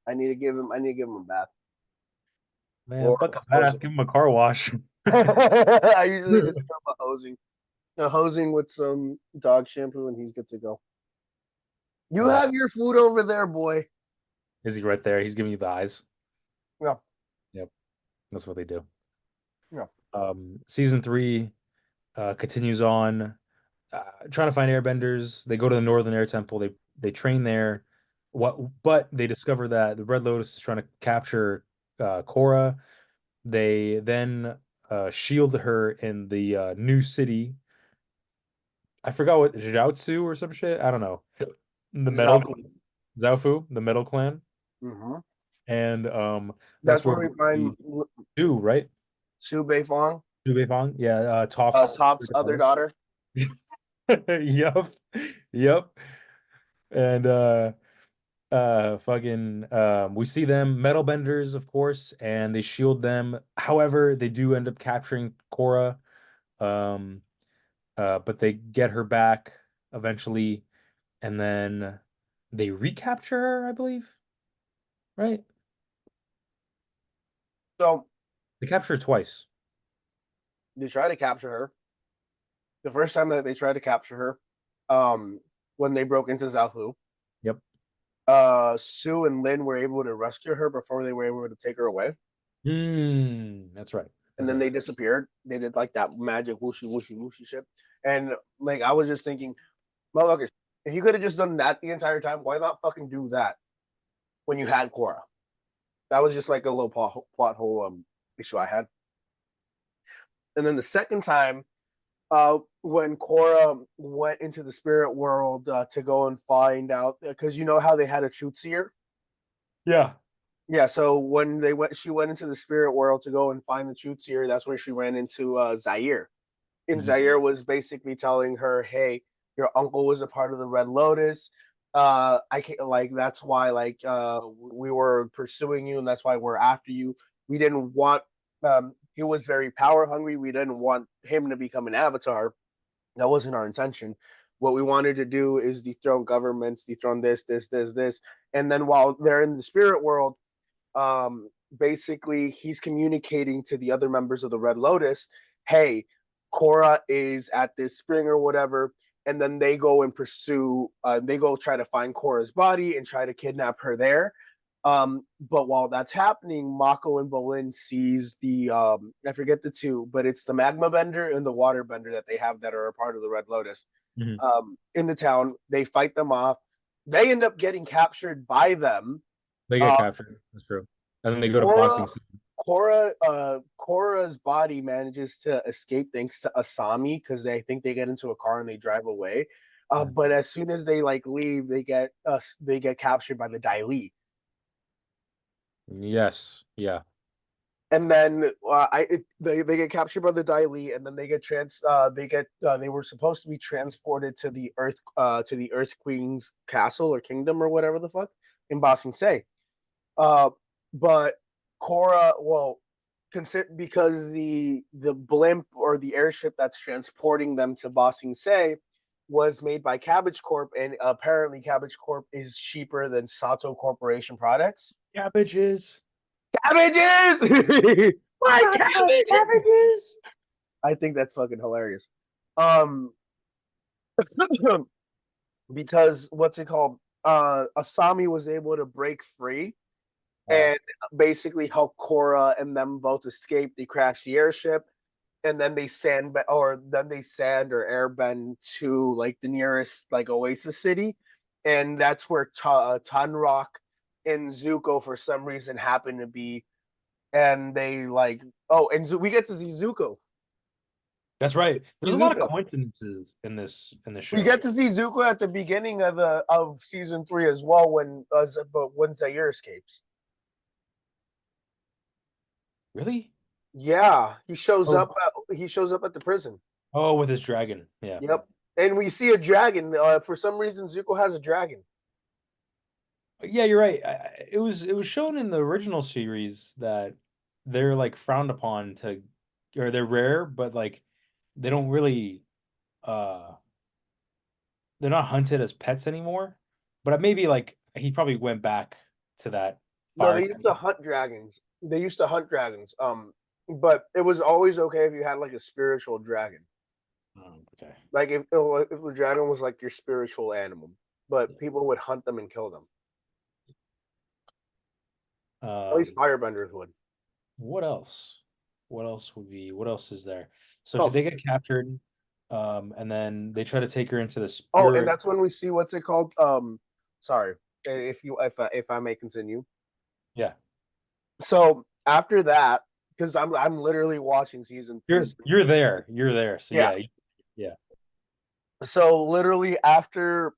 I need to give him a bath. Man, fuck a bath. Give him a car wash. I usually just give him a hosing with some dog shampoo, and he's good to go. You have your food over there, boy. Is he right there? He's giving you the eyes. Yeah. Yep. That's what they do. Yeah. Season 3 continues on, trying to find airbenders. They go to the Northern Air Temple. They train there. But they discover that the Red Lotus is trying to capture Korra. They then shield her in the new city. I forgot what, Jiaotsu or some shit. I don't know. The metal Zaofu, the metal clan. Mm-hmm. And that's where we find Su, right? Su Beifong. Su Beifong, yeah. Toph's other daughter. Yep. And we see them, metal benders, of course, and they shield them. However, they do end up capturing Korra, but they get her back eventually, and then they recapture her, I believe, right? So they capture her twice. They try to capture her. The first time that they tried to capture her, when they broke into Zaofu. Yep. Sue and Lin were able to rescue her before they were able to take her away. That's right. And then they disappeared. They did like that magic whooshy shit. And I was just thinking, motherfuckers, if you could have just done that the entire time, why not fucking do that when you had Korra? That was just like a little plot hole issue I had. And then the second time, when Korra went into the spirit world to go and find out, because you know how they had a truth seer? Yeah. Yeah, so when she went into the spirit world to go and find the truth seer. That's where she ran into Zaire. And Mhm. Zaire was basically telling her, "Hey, your uncle was a part of the Red Lotus. I can't like that's why we were pursuing you, and that's why we're after you. We didn't want he was very power hungry. We didn't want him to become an avatar. That wasn't our intention. What we wanted to do is dethrone governments, dethrone this, and then while they're in the spirit world, basically he's communicating to the other members of the Red Lotus, hey, Korra is at this spring or whatever, and then they go and pursue, they go try to find Korra's body and try to kidnap her there. But while that's happening, Mako and Bolin sees the I forget the two, but it's the magma bender and the water bender that they have that are a part of the Red Lotus. Mhm. In the town, they fight them off. They end up getting captured by them. They get uh, captured. That's true. And then they go to Korra, boxing. Korra's body manages to escape thanks to Asami because they think they get into a car and they drive away. Yeah. But as soon as they leave, they get captured by the Dai Li. Yes. Yeah. And then they get captured by the Dai Li, and then they were supposed to be transported to the Earth Queen's castle or kingdom or whatever the fuck in Ba Sing Se. Uh, but Korra, well, because the blimp or the airship that's transporting them to Ba Sing Se was made by Cabbage Corp, and apparently Cabbage Corp is cheaper than Sato Corporation products. Cabbages. Cabbages! My Not my cabbages! cabbages. I think that's fucking hilarious. Um, because what's it called? Asami was able to break free Wow. and basically help Korra and them both escape. They crash the airship, and then they sand or airbend to like the nearest like oasis city, and that's where Tunrock and Zuko for some reason happen to be, and they like we get to see Zuko. That's right. There's a lot of Zuko. coincidences in this We show. get to see Zuko at the beginning of season 3 as well when Zaire escapes. Really? Yeah, Oh, he shows up at the prison. oh, with his dragon. Yeah. Yep. And we see a dragon. For some reason, Zuko has a dragon. Yeah, you're right. It was shown in the original series that they're like frowned upon to, or they're rare, but like they don't really uh they're not hunted as pets anymore. But maybe like he probably went back to that No, fire they used to temple. hunt dragons. They used to hunt dragons. But it was always okay if you had like a spiritual dragon. Okay. Like if the dragon was like your spiritual animal, but people would hunt them and kill them. At least Um, firebenders would. what else? What else is there? So Oh, they get captured, and then they try to take her into the oh, and spirit. that's when we see what's it called? Sorry, if I may continue. Yeah. So after that, because I'm literally watching season 3. You're there. You're there. So Yeah. yeah, yeah. So literally after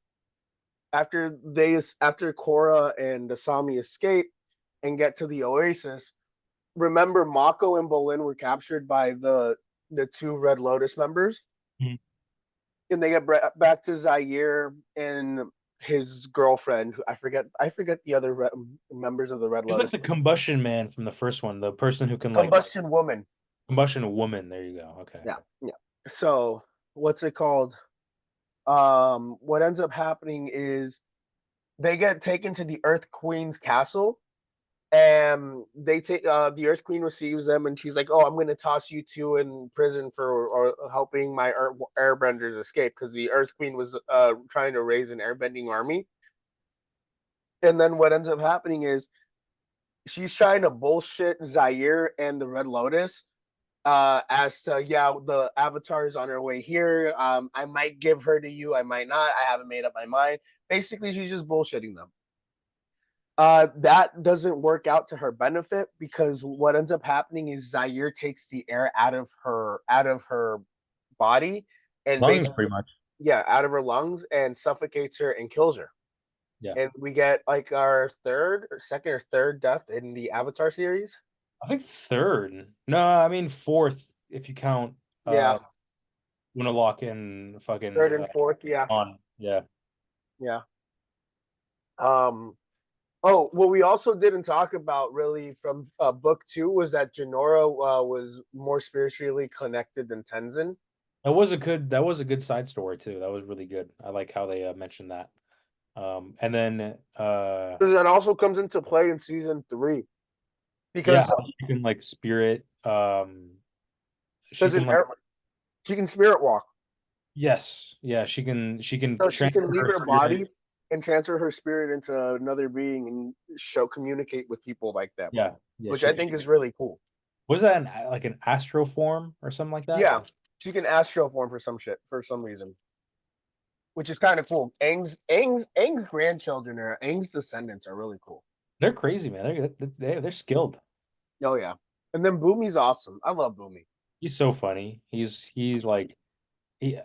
Korra and Asami escape and get to the Oasis, remember Mako and Bolin were captured by the two Red Lotus members, Mhm. and they get back to Zaire and his girlfriend. Who I forget the other members of the Red He's like Lotus. the combustion man from the first one, the person who can like Combustion woman. combustion woman. There you go. Okay. Yeah, yeah. So what's it called? What ends up happening is they get taken to the Earth Queen's castle, and they take the Earth Queen receives them, and she's like, "Oh, I'm going to toss you two in prison for or helping my airbenders escape," because the Earth Queen was trying to raise an airbending army. And then what ends up happening is she's trying to bullshit Zaire and the Red Lotus as to, yeah, the avatar is on her way here. I might give her to you, I might not. I haven't made up my mind. Basically, she's just bullshitting them. That doesn't work out to her benefit because what ends up happening is Zaire takes the air out of her body and Lungs, basically, pretty much. yeah, out of her lungs and suffocates her and kills her. Yeah. and we get like our second or third death in the Avatar series. I think third. No, I mean fourth if you count Yeah, Winterlock and third fucking and fourth. Yeah, on. Yeah. yeah. Um. Oh, what we also didn't talk about really from book two was that Jinora was more spiritually connected than Tenzin. That was a good side story too. That was really good. I like how they mentioned that. And then Because that also comes into play in season three yeah, because how she can like spirit she because can like she can spirit walk, yes, yeah, she can so she can transfer leave her her spirit. body and transfer her spirit into another being and communicate with people like them, Yeah, yeah, which I think is really cool. was that like an astro form or something like that? Yeah, she can astral form for some shit for some reason, which is kind of cool. Aang's grandchildren or Aang's descendants are really cool. They're crazy, man. They're skilled. Oh yeah, and then Boomy's awesome. I love Boomy. He's so funny. He's like he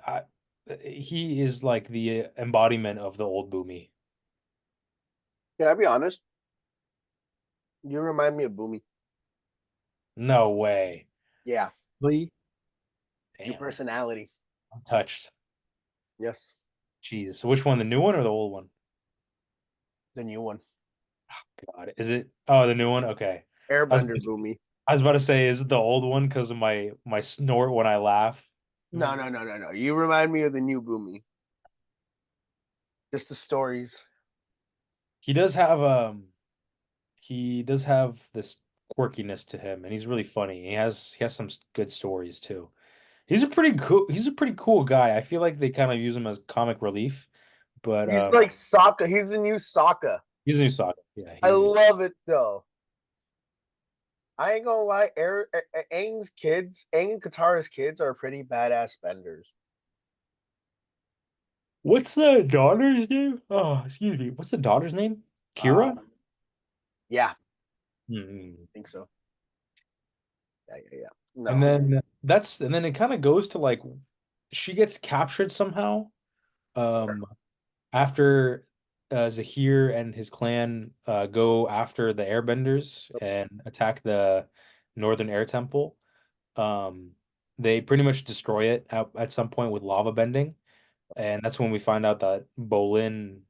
he is like the embodiment of the old Boomy. Can I be honest? You remind me of Boomy. No way. Yeah, Really? your Damn, personality. I'm touched. Yes, Jeez. So which one, the new one or the old one? the new one, God, is it? Oh, the new one. Okay. I was Airbender Boomy. I was about to say, is it the old one because of my snort when I laugh? No, no, no, no, no. You remind me of the new Boomy. Just the stories. He does have this quirkiness to him, and he's really funny. He has some good stories too. He's a pretty cool guy. I feel like they kind of use him as comic relief, but He's like Sokka. He's the new Sokka. he's a new Sokka. Yeah, I he's a new. love it though. I ain't gonna lie. Aang's kids, Aang and Katara's kids are pretty badass benders. What's the daughter's name? Oh, excuse me. What's the daughter's name? Uh, Kira? yeah, I Hmm. think so. Yeah, yeah, yeah. And No, then it kind of goes to like she gets captured somehow. Um, after Zahir and his clan go after the Airbenders and attack the Northern Air Temple, um, they pretty much destroy it at some point with lava bending, and that's when we find out that Bolin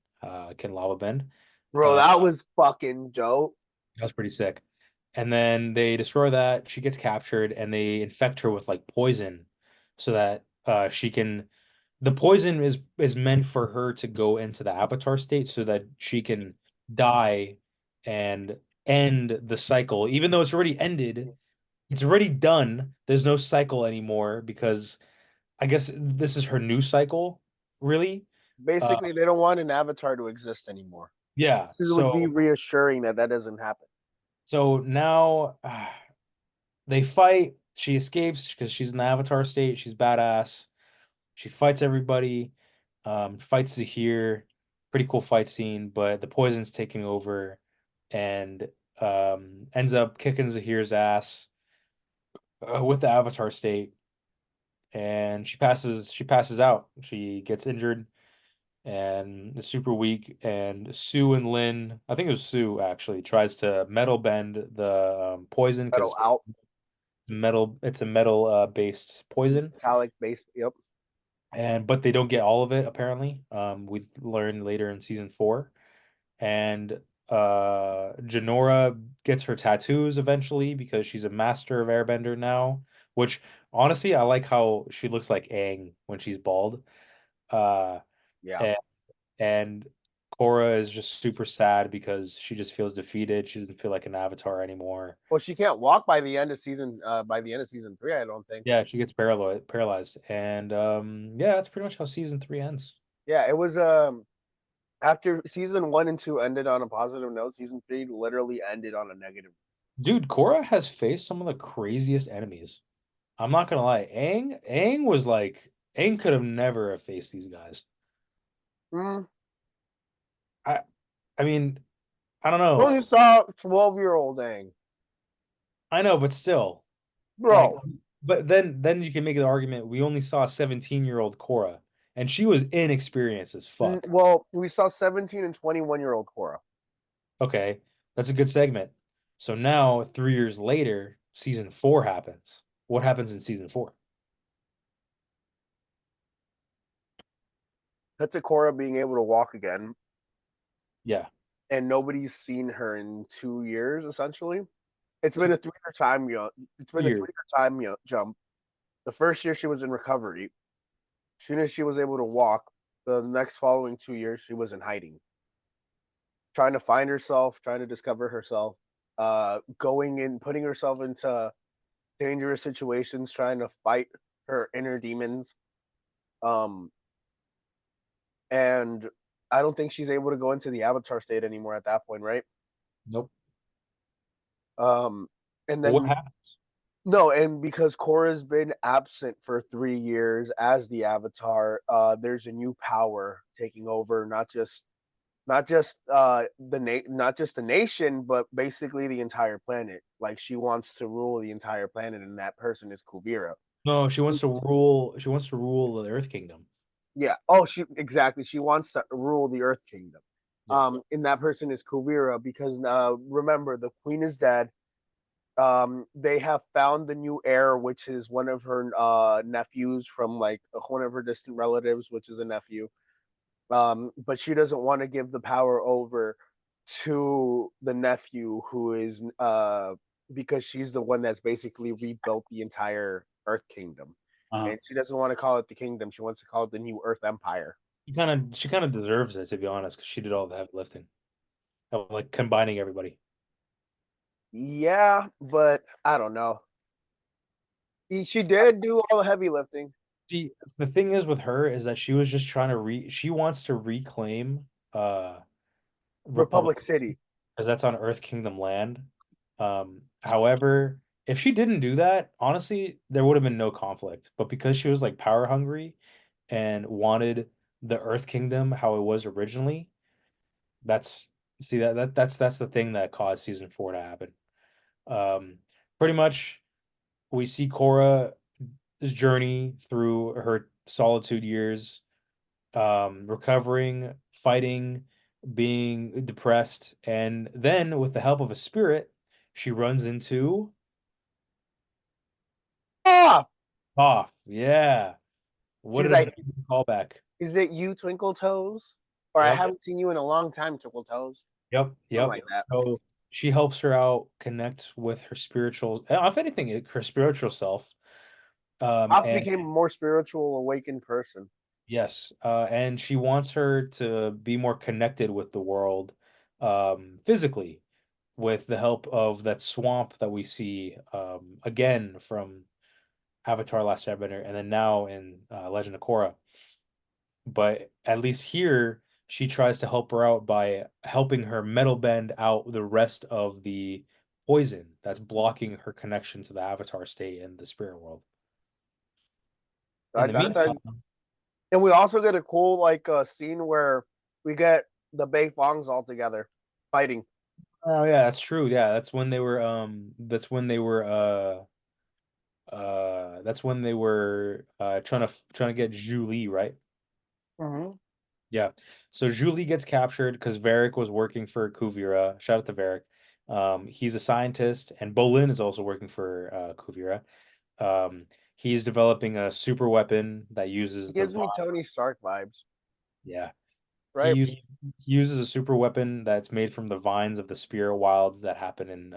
can lava bend. bro, Uh, that was fucking dope. that was pretty sick. And then they destroy that. She gets captured, and they infect her with like poison, so that she can. The poison is meant for her to go into the avatar state, so that she can die and end the cycle. Even though it's already ended, it's already done. There's no cycle anymore because I guess this is her new cycle, really. Uh, Basically, they don't want an avatar to exist anymore. yeah. This would be reassuring that that doesn't happen. So now they fight. She escapes because she's in the avatar state. She's badass. She fights everybody. Fights Zahir. Pretty cool fight scene, but the poison's taking over and ends up kicking Zahir's ass with the avatar state. And she passes out. She gets injured and is super weak. And Sue and Lynn, I think it was Sue actually, tries to metal bend the poison Metal because out, it's a metal based poison. metallic base. Yep. And but they don't get all of it apparently. We learn later in season four. And Janora gets her tattoos eventually because she's a master of airbender now, which honestly I like how she looks like Aang when she's bald. Uh Yeah. and, and Korra is just super sad because she just feels defeated. She doesn't feel like an avatar anymore. Well, she can't walk by the end of season. By the end of season three, I don't think. Yeah, she gets paralyzed. And yeah, that's pretty much how season three ends. Yeah, it was. After season one and two ended on a positive note, season three literally ended on a negative. Dude, Korra has faced some of the craziest enemies. I'm not gonna lie. Aang could have never have faced these guys. Mm. I I mean, I don't You know. only saw 12-year-old Aang, I know, but still. Like bro. but then you can make the argument we only saw a 17-year-old Korra. and she was inexperienced as fuck. Well, we saw 17 and 21-year-old Korra. Okay, that's a good segment. So now, 3 years later, season 4 happens. What happens in season 4? That's a Korra being able to walk again, Yeah, and nobody's seen her in 2 years. Essentially, it's been a 3 year time. It's been a 2 years. 3 year time jump. The first year she was in recovery. As soon as she was able to walk, the next following 2 years she was in hiding, trying to find herself, trying to discover herself, going in, putting herself into dangerous situations, trying to fight her inner demons. Um, and I don't think she's able to go into the Avatar state anymore at that point, right? Nope. Um, and What then happens? no, and because Korra's been absent for 3 years as the Avatar, there's a new power taking over, not just the nation, but basically the entire planet. Like she wants to rule the entire planet, and that person is Kuvira. No, she wants to rule. She wants to rule the Earth Kingdom. Yeah. Oh, she exactly. She wants to rule the Earth Kingdom. Yeah. And that person is Kuvira because remember the queen is dead. They have found the new heir, which is one of her nephews from like one of her distant relatives, which is a nephew. But she doesn't want to give the power over to the nephew, who is because she's the one that's basically rebuilt the entire Earth Kingdom, Uh-huh. and she doesn't want to call it the kingdom. She wants to call it the new Earth Empire. She kind of deserves it, to be honest, because she did all the heavy lifting of like combining everybody. Yeah, but I don't know. She did do all the heavy lifting. The thing is with her is that she was just trying to she wants to reclaim Republic Republic City. because that's on Earth Kingdom land. However, if she didn't do that, honestly, there would have been no conflict. But because she was like power hungry and wanted the Earth Kingdom how it was originally, that's see that's the thing that caused season 4 to happen. Um, Pretty much we see Korra's journey through her solitude years, recovering, fighting, being depressed, and then with the help of a spirit, she runs into Ah, Toph. Yeah. What she's an like, amazing callback. "Is it you, Twinkle Toes?" Or "I Yep. haven't seen you in a long time, Twinkle Toes." Yep. Something Yep. like that. So she helps her out, connect with her spiritual, if anything, her spiritual self. Toph And became a more spiritual, awakened person. yes, and she wants her to be more connected with the world, physically, with the help of that swamp that we see again from Avatar: Last Airbender, and then now in Legend of Korra. But at least here, she tries to help her out by helping her metal bend out the rest of the poison that's blocking her connection to the Avatar state and the spirit world. In I the got that. meantime, And we also get a cool like scene where we get the Bei Fongs all together fighting. oh yeah, that's true. Yeah, that's when they were trying to get Zhu Li, right? Mm-hmm. Yeah. So Zhu Li gets captured because Varric was working for Kuvira. Shout out to Varric. He's a scientist, and Bolin is also working for Kuvira. He's developing a super weapon that uses It the gives me Tony Stark vibes, yeah. He, right? he uses a super weapon that's made from the vines of the spirit wilds that happen in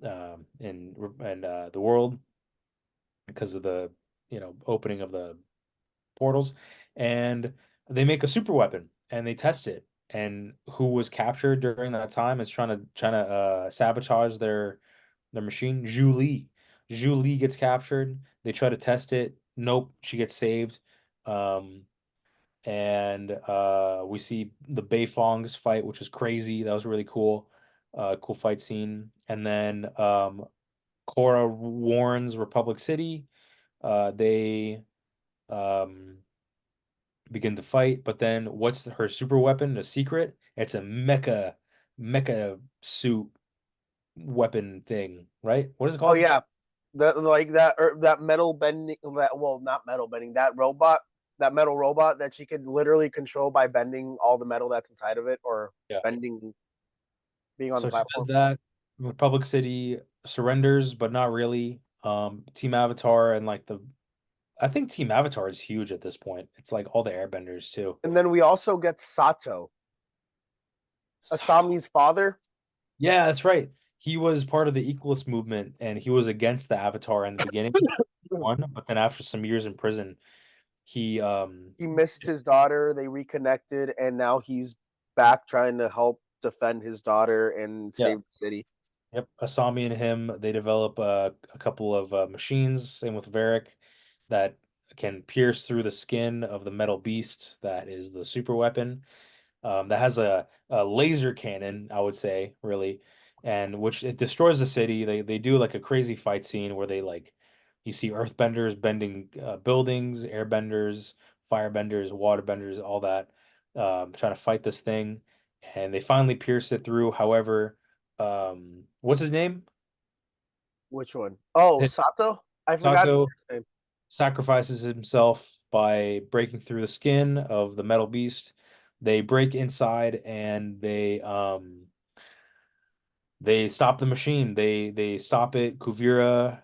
the world because of the opening of the portals, and they make a super weapon and they test it. And who was captured during that time is trying to sabotage their machine? Zhu Li. Zhu Li gets captured. They try to test it. Nope, she gets saved. Um, and we see the Beifongs fight, which was crazy. That was really cool. Cool fight scene. And then Korra warns Republic City. They um begin to fight, but then what's her super weapon? The secret? It's a mecha suit weapon thing, right? What is it Oh called? yeah, that like that metal bending, that well not metal bending, that robot. that metal robot that she could literally control by bending all the metal that's inside of it, or Yeah. bending, being on the So she does platform. that. Republic City surrenders, but not really. Team Avatar and like I think Team Avatar is huge at this point. It's like all the airbenders too. And then we also get Sato, Asami's father. Yeah, that's right. He was part of the Equalist movement and he was against the Avatar in the beginning, one, but then after some years in prison, he He missed his daughter. They reconnected, and now he's back trying to help defend his daughter and yeah, save the city. yep, Asami and him, they develop a couple of machines, same with Varric, that can pierce through the skin of the metal beast that is the super weapon. That has a laser cannon, I would say, really, and which it destroys the city. They do like a crazy fight scene where they like you see earthbenders bending buildings, airbenders, firebenders, waterbenders, all that, trying to fight this thing, and they finally pierce it through. However, what's his name? Which one? Oh, Hit Sato. I forgot his Taco first name. sacrifices himself by breaking through the skin of the metal beast. They break inside and they stop the machine. They stop it. Kuvira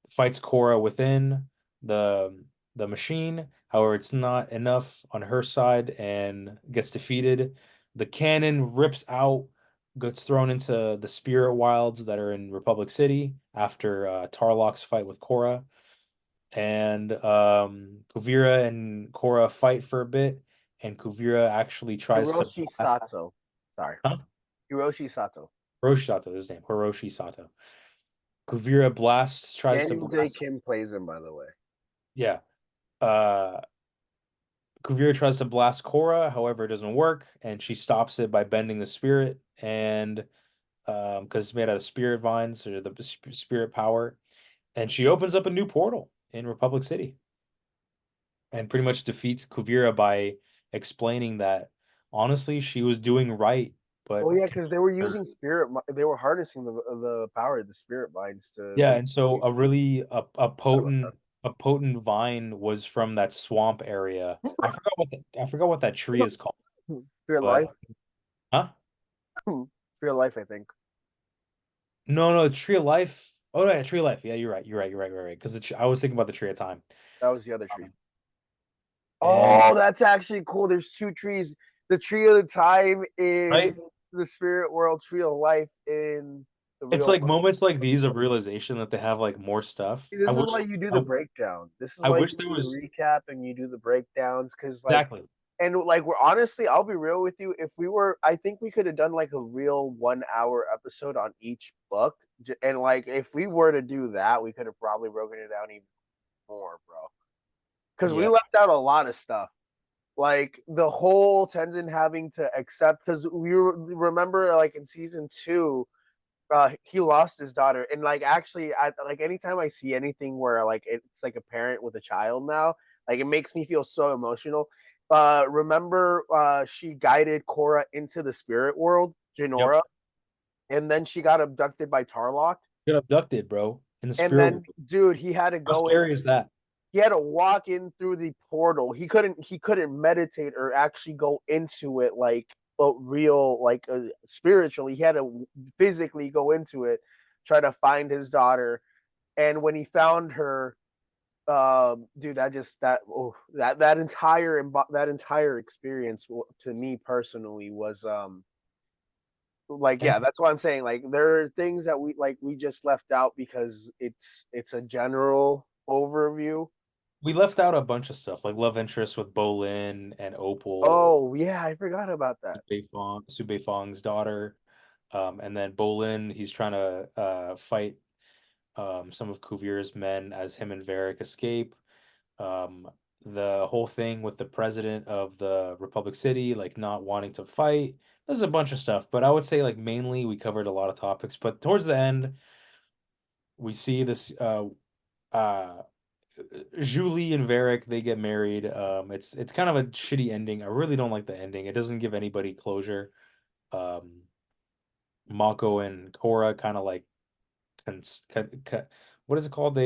fights Korra within the machine. However, it's not enough on her side and gets defeated. The cannon rips out, gets thrown into the spirit wilds that are in Republic City after Tarlok's fight with Korra. And Kuvira and Korra fight for a bit, and Kuvira actually tries to Hiroshi Sato. Sorry, huh? Hiroshi Sato. Hiroshi Sato, his name, Hiroshi Sato. Kuvira blasts, tries to Daniel J. blast. Kim plays him, by the way. Yeah. Uh, Kuvira tries to blast Korra, however, it doesn't work, and she stops it by bending the spirit, and because it's made out of spirit vines or the spirit power, and she opens up a new portal in Republic City, and pretty much defeats Kuvira by explaining that honestly she was doing right, but Oh yeah, because they were using they were harnessing the power of the spirit vines to yeah, make. and so a potent vine was from that swamp area. I forgot what that tree is called, Spirit life. but huh? Spirit life, I think. No, Tree of Life. Oh yeah, Tree of Life. Yeah, you're right. You're right. Because I was thinking about the Tree of Time. That was the other tree. And Oh, that's actually cool. There's two trees. The tree of the time in right, the spirit world, tree of life in the it's real like world. moments like these of realization that they have like more stuff. See, this is why you do the breakdown. This is I why you wish there do the was recap and you do the breakdowns. Cause like, exactly. and like, we're honestly, I'll be real with you. If we were, I think we could have done like a real 1 hour episode on each book. And like, if we were to do that, we could have probably broken it down even more, bro. Cause we Yeah. left out a lot of stuff. Like the whole Tenzin having to accept, because we remember like in season 2, he lost his daughter, and like actually, like anytime I see anything where like it's like a parent with a child now, like it makes me feel so emotional. Remember, she guided Korra into the spirit world, Yep. Jinora, and then she got abducted by Tarlok, Get abducted, bro, in the and spirit then world. dude, he had to How go in. scary is that? He had to walk in through the portal. He couldn't meditate or actually go into it like real, like spiritually. He had to physically go into it, try to find his daughter. And when he found her, dude, that entire experience to me personally was like, And yeah, that's what I'm saying. Like there are things that we just left out because it's a general overview. we left out a bunch of stuff like love interest with Bolin and Opal, Oh yeah, I forgot about that. Sube Fong's daughter. And then Bolin, he's trying to fight some of Kuvira's men as him and Varric escape. Um, the whole thing with the president of the Republic City, like not wanting to fight. There's a bunch of stuff, but I would say like mainly we covered a lot of topics. But towards the end, we see this uh Julie and Varric, they get married. It's kind of a shitty ending. I really don't like the ending. It doesn't give anybody closure. Um, Mako and Korra kind of like what is it called?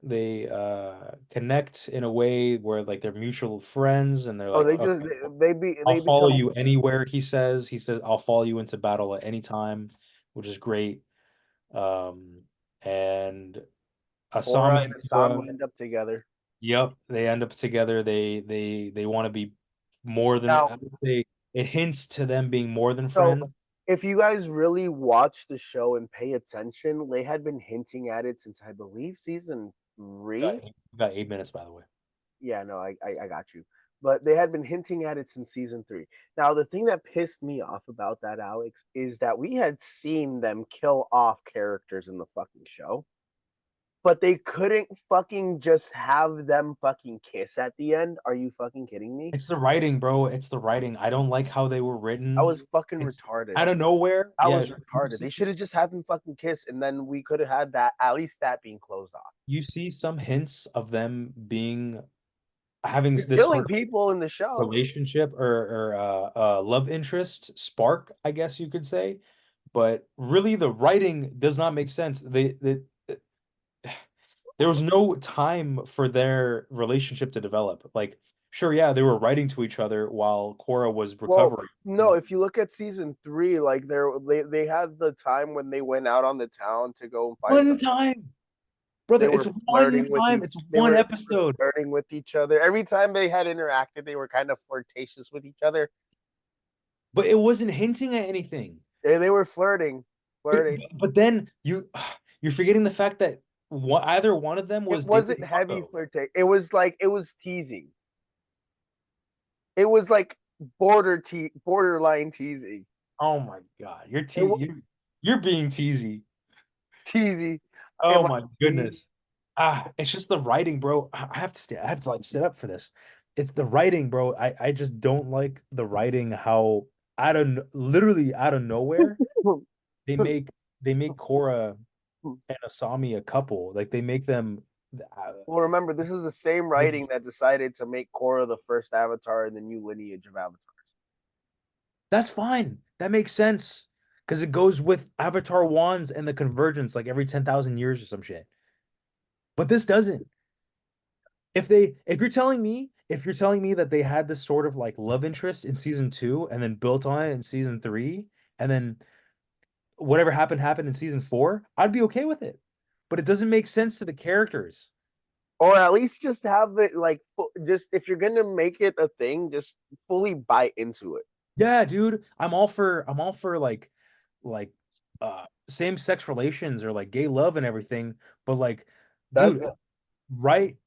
connect in a way where like they're mutual friends, and they're Oh, like, okay, they I'll follow become you anywhere. He says I'll follow you into battle at any time, which is great. Um, and Korra Asami and and Asami Korra, end up together. yep, they end up together. They want to be more than, Now, I would say it hints to them being more than so friends. if you guys really watch the show and pay attention, they had been hinting at it since I believe season three. We got 8 minutes, by the way. Yeah, no, I got you. But they had been hinting at it since season three. Now, the thing that pissed me off about that, Alex, is that we had seen them kill off characters in the fucking show, but they couldn't fucking just have them fucking kiss at the end. Are you fucking kidding me? It's the writing, bro. It's the writing. I don't like how they were That written. was fucking It's retarded. out of nowhere. That Yeah, was retarded. They should have just had them fucking kiss, and then we could have had that, at least that being closed off. you see some hints of them being having You're this killing sort of people in the show. relationship, or love interest spark, I guess you could say. But really, the writing does not make sense. There was no time for their relationship to develop. Like, sure, yeah, they were writing to each other while Korra was Well, recovering. no, if you look at season three, like they had the time when they went out on the town to go and find One some. time, brother, They it's were one flirting with time, each. it's one episode. Flirting with each other. Every time they had interacted, they were kind of flirtatious with each other. But it wasn't hinting at anything. They were flirting, But, flirting. but then you're forgetting the fact that either one of them It was wasn't dating heavy Marco. flirting. It was like it was teasing. It was like borderline teasing. Oh my God, It was you're being teasy. teasing. Oh Am I my teasing? goodness. It's just the writing, bro. I have to stay. I have to like sit up for this. It's the writing, bro. I just don't like the writing. How literally out of nowhere they make they make Korra and Asami a couple. Like they make them. uh, Well, remember, this is the same writing that decided to make Korra the first Avatar in the new lineage of Avatars. That's fine. That makes sense because it goes with Avatar wands and the convergence like every 10,000 years or some shit. But this doesn't. If you're telling me that they had this sort of like love interest in season two and then built on it in season three, and then whatever happened in season four, I'd be okay with it. But it doesn't make sense to the characters. Or at least just have it like, just if you're gonna make it a thing, just fully buy into it. Yeah, dude, I'm all for like same sex relations or like gay love and everything, but like, That dude, write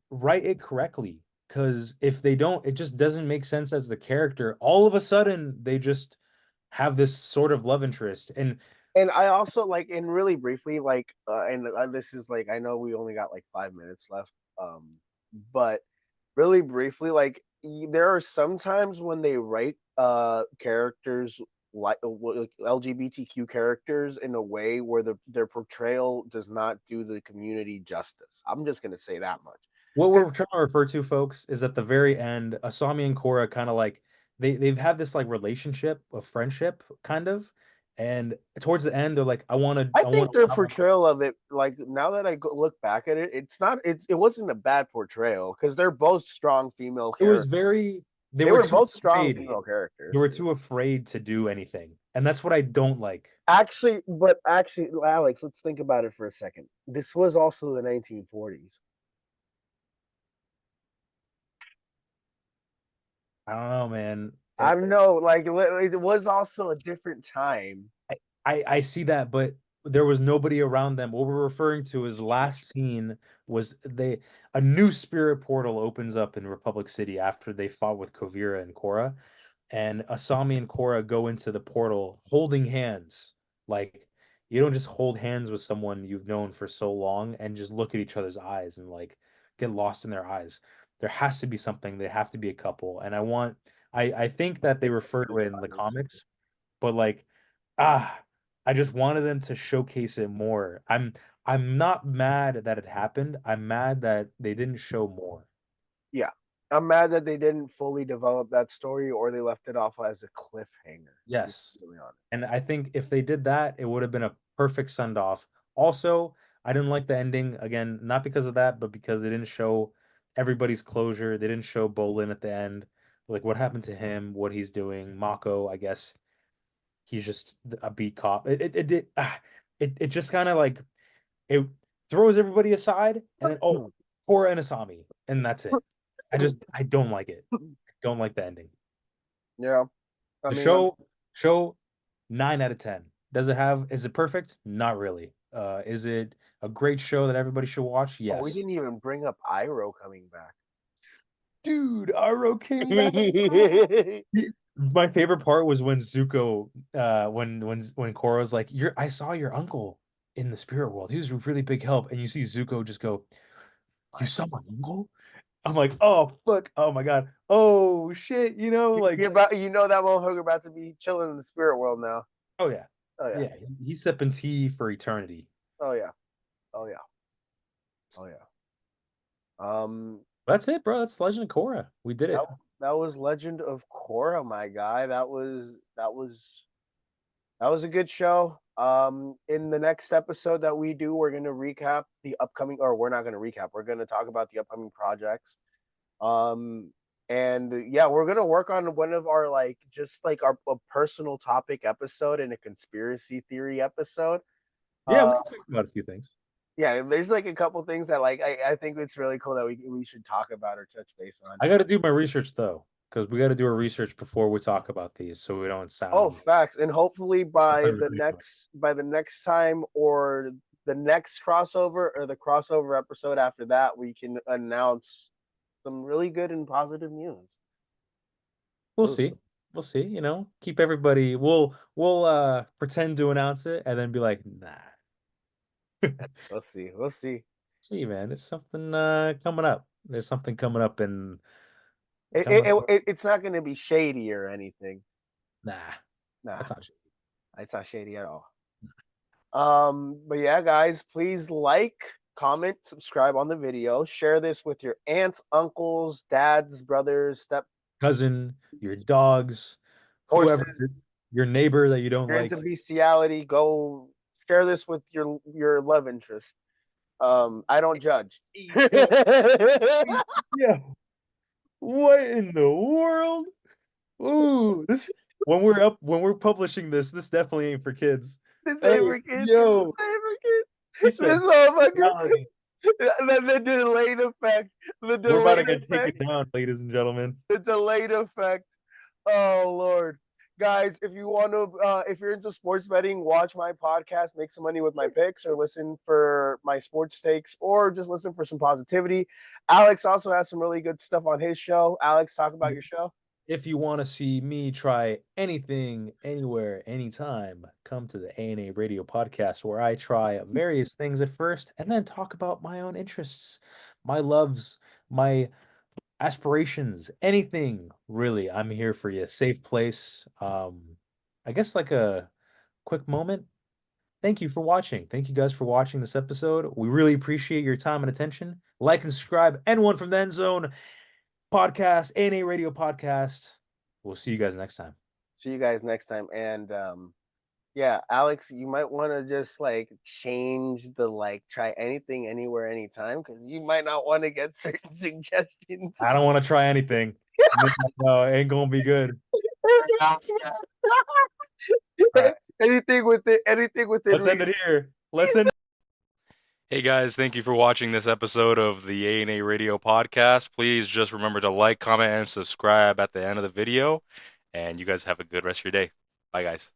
it correctly. Because if they don't, it just doesn't make sense as the character. All of a sudden, they just have this sort of love interest. And and I also like, and really briefly, like, and this is like, I know we only got like 5 minutes left, but really briefly, like, there are sometimes when they write characters like LGBTQ characters in a way where their portrayal does not do the community justice. I'm just gonna say that much. what Because we're trying to refer to, folks, is at the very end, Asami and Korra kind of like they've had this like relationship of friendship, kind of. And towards the end, they're like, I I want think their to portrayal of it, like now that look back at it, it wasn't a bad portrayal because they're both strong female it was characters. very they They were were too both strong afraid. female They characters. were too afraid to do anything. And that's what I don't like. Actually, Alex, let's think about it for a second. This was also the 1940s. I don't know, man. I don't know, like it was also a different time. I see that, but there was nobody around them. What we're referring to is last scene was a new spirit portal opens up in Republic City after they fought with Kovira and Korra, and Asami and Korra go into the portal holding hands. Like, you don't just hold hands with someone you've known for so long and just look at each other's eyes and like get lost in their eyes. There has to be something. They have to be a couple. And I think that they refer to it in the comics, but like, ah, I just wanted them to showcase it more. I'm not mad that it happened. I'm mad that they didn't show more. Yeah. I'm mad that they didn't fully develop that story or they left it off as a cliffhanger, to be Yes. really honest. And I think if they did that, it would have been a perfect send off. Also, I didn't like the ending again, not because of that, but because they didn't show everybody's closure. They didn't show Bolin at the end, like what happened to him, what he's doing. Mako, I guess he's just a beat cop. It just kind of like it throws everybody aside, and then Korra and Asami, and that's it. I don't like it. Don't like the ending. Yeah, I The mean, show 9 out of 10. Is it perfect? Not really. Is it a great show that everybody should watch? oh, we Yes. didn't even bring up Iroh coming back. Dude, Aro came back. My favorite part was when Zuko, when Korra's like, I saw your uncle in the spirit world. He was a really big help. And you see Zuko just go, you saw my uncle? I'm like, oh fuck, oh my god, oh shit, like, You know that motherfucker about to be chilling in the spirit world now. oh yeah, Oh yeah. yeah, he's sipping tea for eternity. Oh yeah. Oh yeah. Oh yeah. That's it, bro. That's Legend of Korra. We did it. That was Legend of Korra, my guy. That was a good show. In the next episode that we do, we're gonna recap the upcoming, or we're not gonna recap. We're gonna talk about the upcoming projects. Um, and yeah, we're gonna work on one of our just like our a personal topic episode and a conspiracy theory episode. Yeah, we Uh, can talk about a few things. yeah, there's like a couple things that I think it's really cool that we should talk about or touch base on. I got to do my research though, because we got to do our research before we talk about these, so we don't Oh, sound. facts. And hopefully by Sound the ridiculous. next time, or the next crossover, or the crossover episode after that, we can announce some really good and positive news. We'll Ooh, see. We'll see. Keep everybody. We'll pretend to announce it and then be like, nah. we'll see. We'll see. See, man, it's something coming up. There's something coming up and It, coming it, up. it it's not going to be shady or anything. Nah, Nah, that's not shit. it's not shady at all. But yeah, guys, please like, comment, subscribe on the video, share this with your aunts, uncles, dads, brothers, step Cousin, your dogs, whoever, horses. your neighbor that you don't You're into like. bestiality, go share this with your love interest. I don't judge. Yo, yo, what in the world? Ooh, when we're publishing this definitely ain't for kids. This Hey, ain't for kids. yo, This ain't for kids. he This said motherfucker. reality. The delayed effect. The We're about to delayed get effect. taken down, ladies and gentlemen. The delayed effect. Oh Lord. Guys, if you want to if you're into sports betting, watch my podcast, make some money with my picks, or listen for my sports takes, or just listen for some positivity. Alex also has some really good stuff on his show. Alex, talk about your show. If you want to see me try anything, anywhere, anytime, come to the A&A Radio Podcast, where I try various things at first and then talk about my own interests, my loves, my aspirations, anything really. I'm here for you. Safe place. I guess like a quick moment. Thank you for watching. Thank you guys for watching this episode. We really appreciate your time and attention. Like and subscribe. Anyone from the End Zone Podcast, A&A Radio Podcast. We'll see you guys next time. See you guys next time. And yeah, Alex, you might want to just change the try anything, anywhere, anytime, because you might not want to get certain suggestions. I don't want to try anything. No, it ain't gonna be good. Right. Anything with it. Let's end it here. Let's end. Hey guys, thank you for watching this episode of the A&A Radio Podcast. Please just remember to like, comment, and subscribe at the end of the video. And you guys have a good rest of your day. Bye, guys.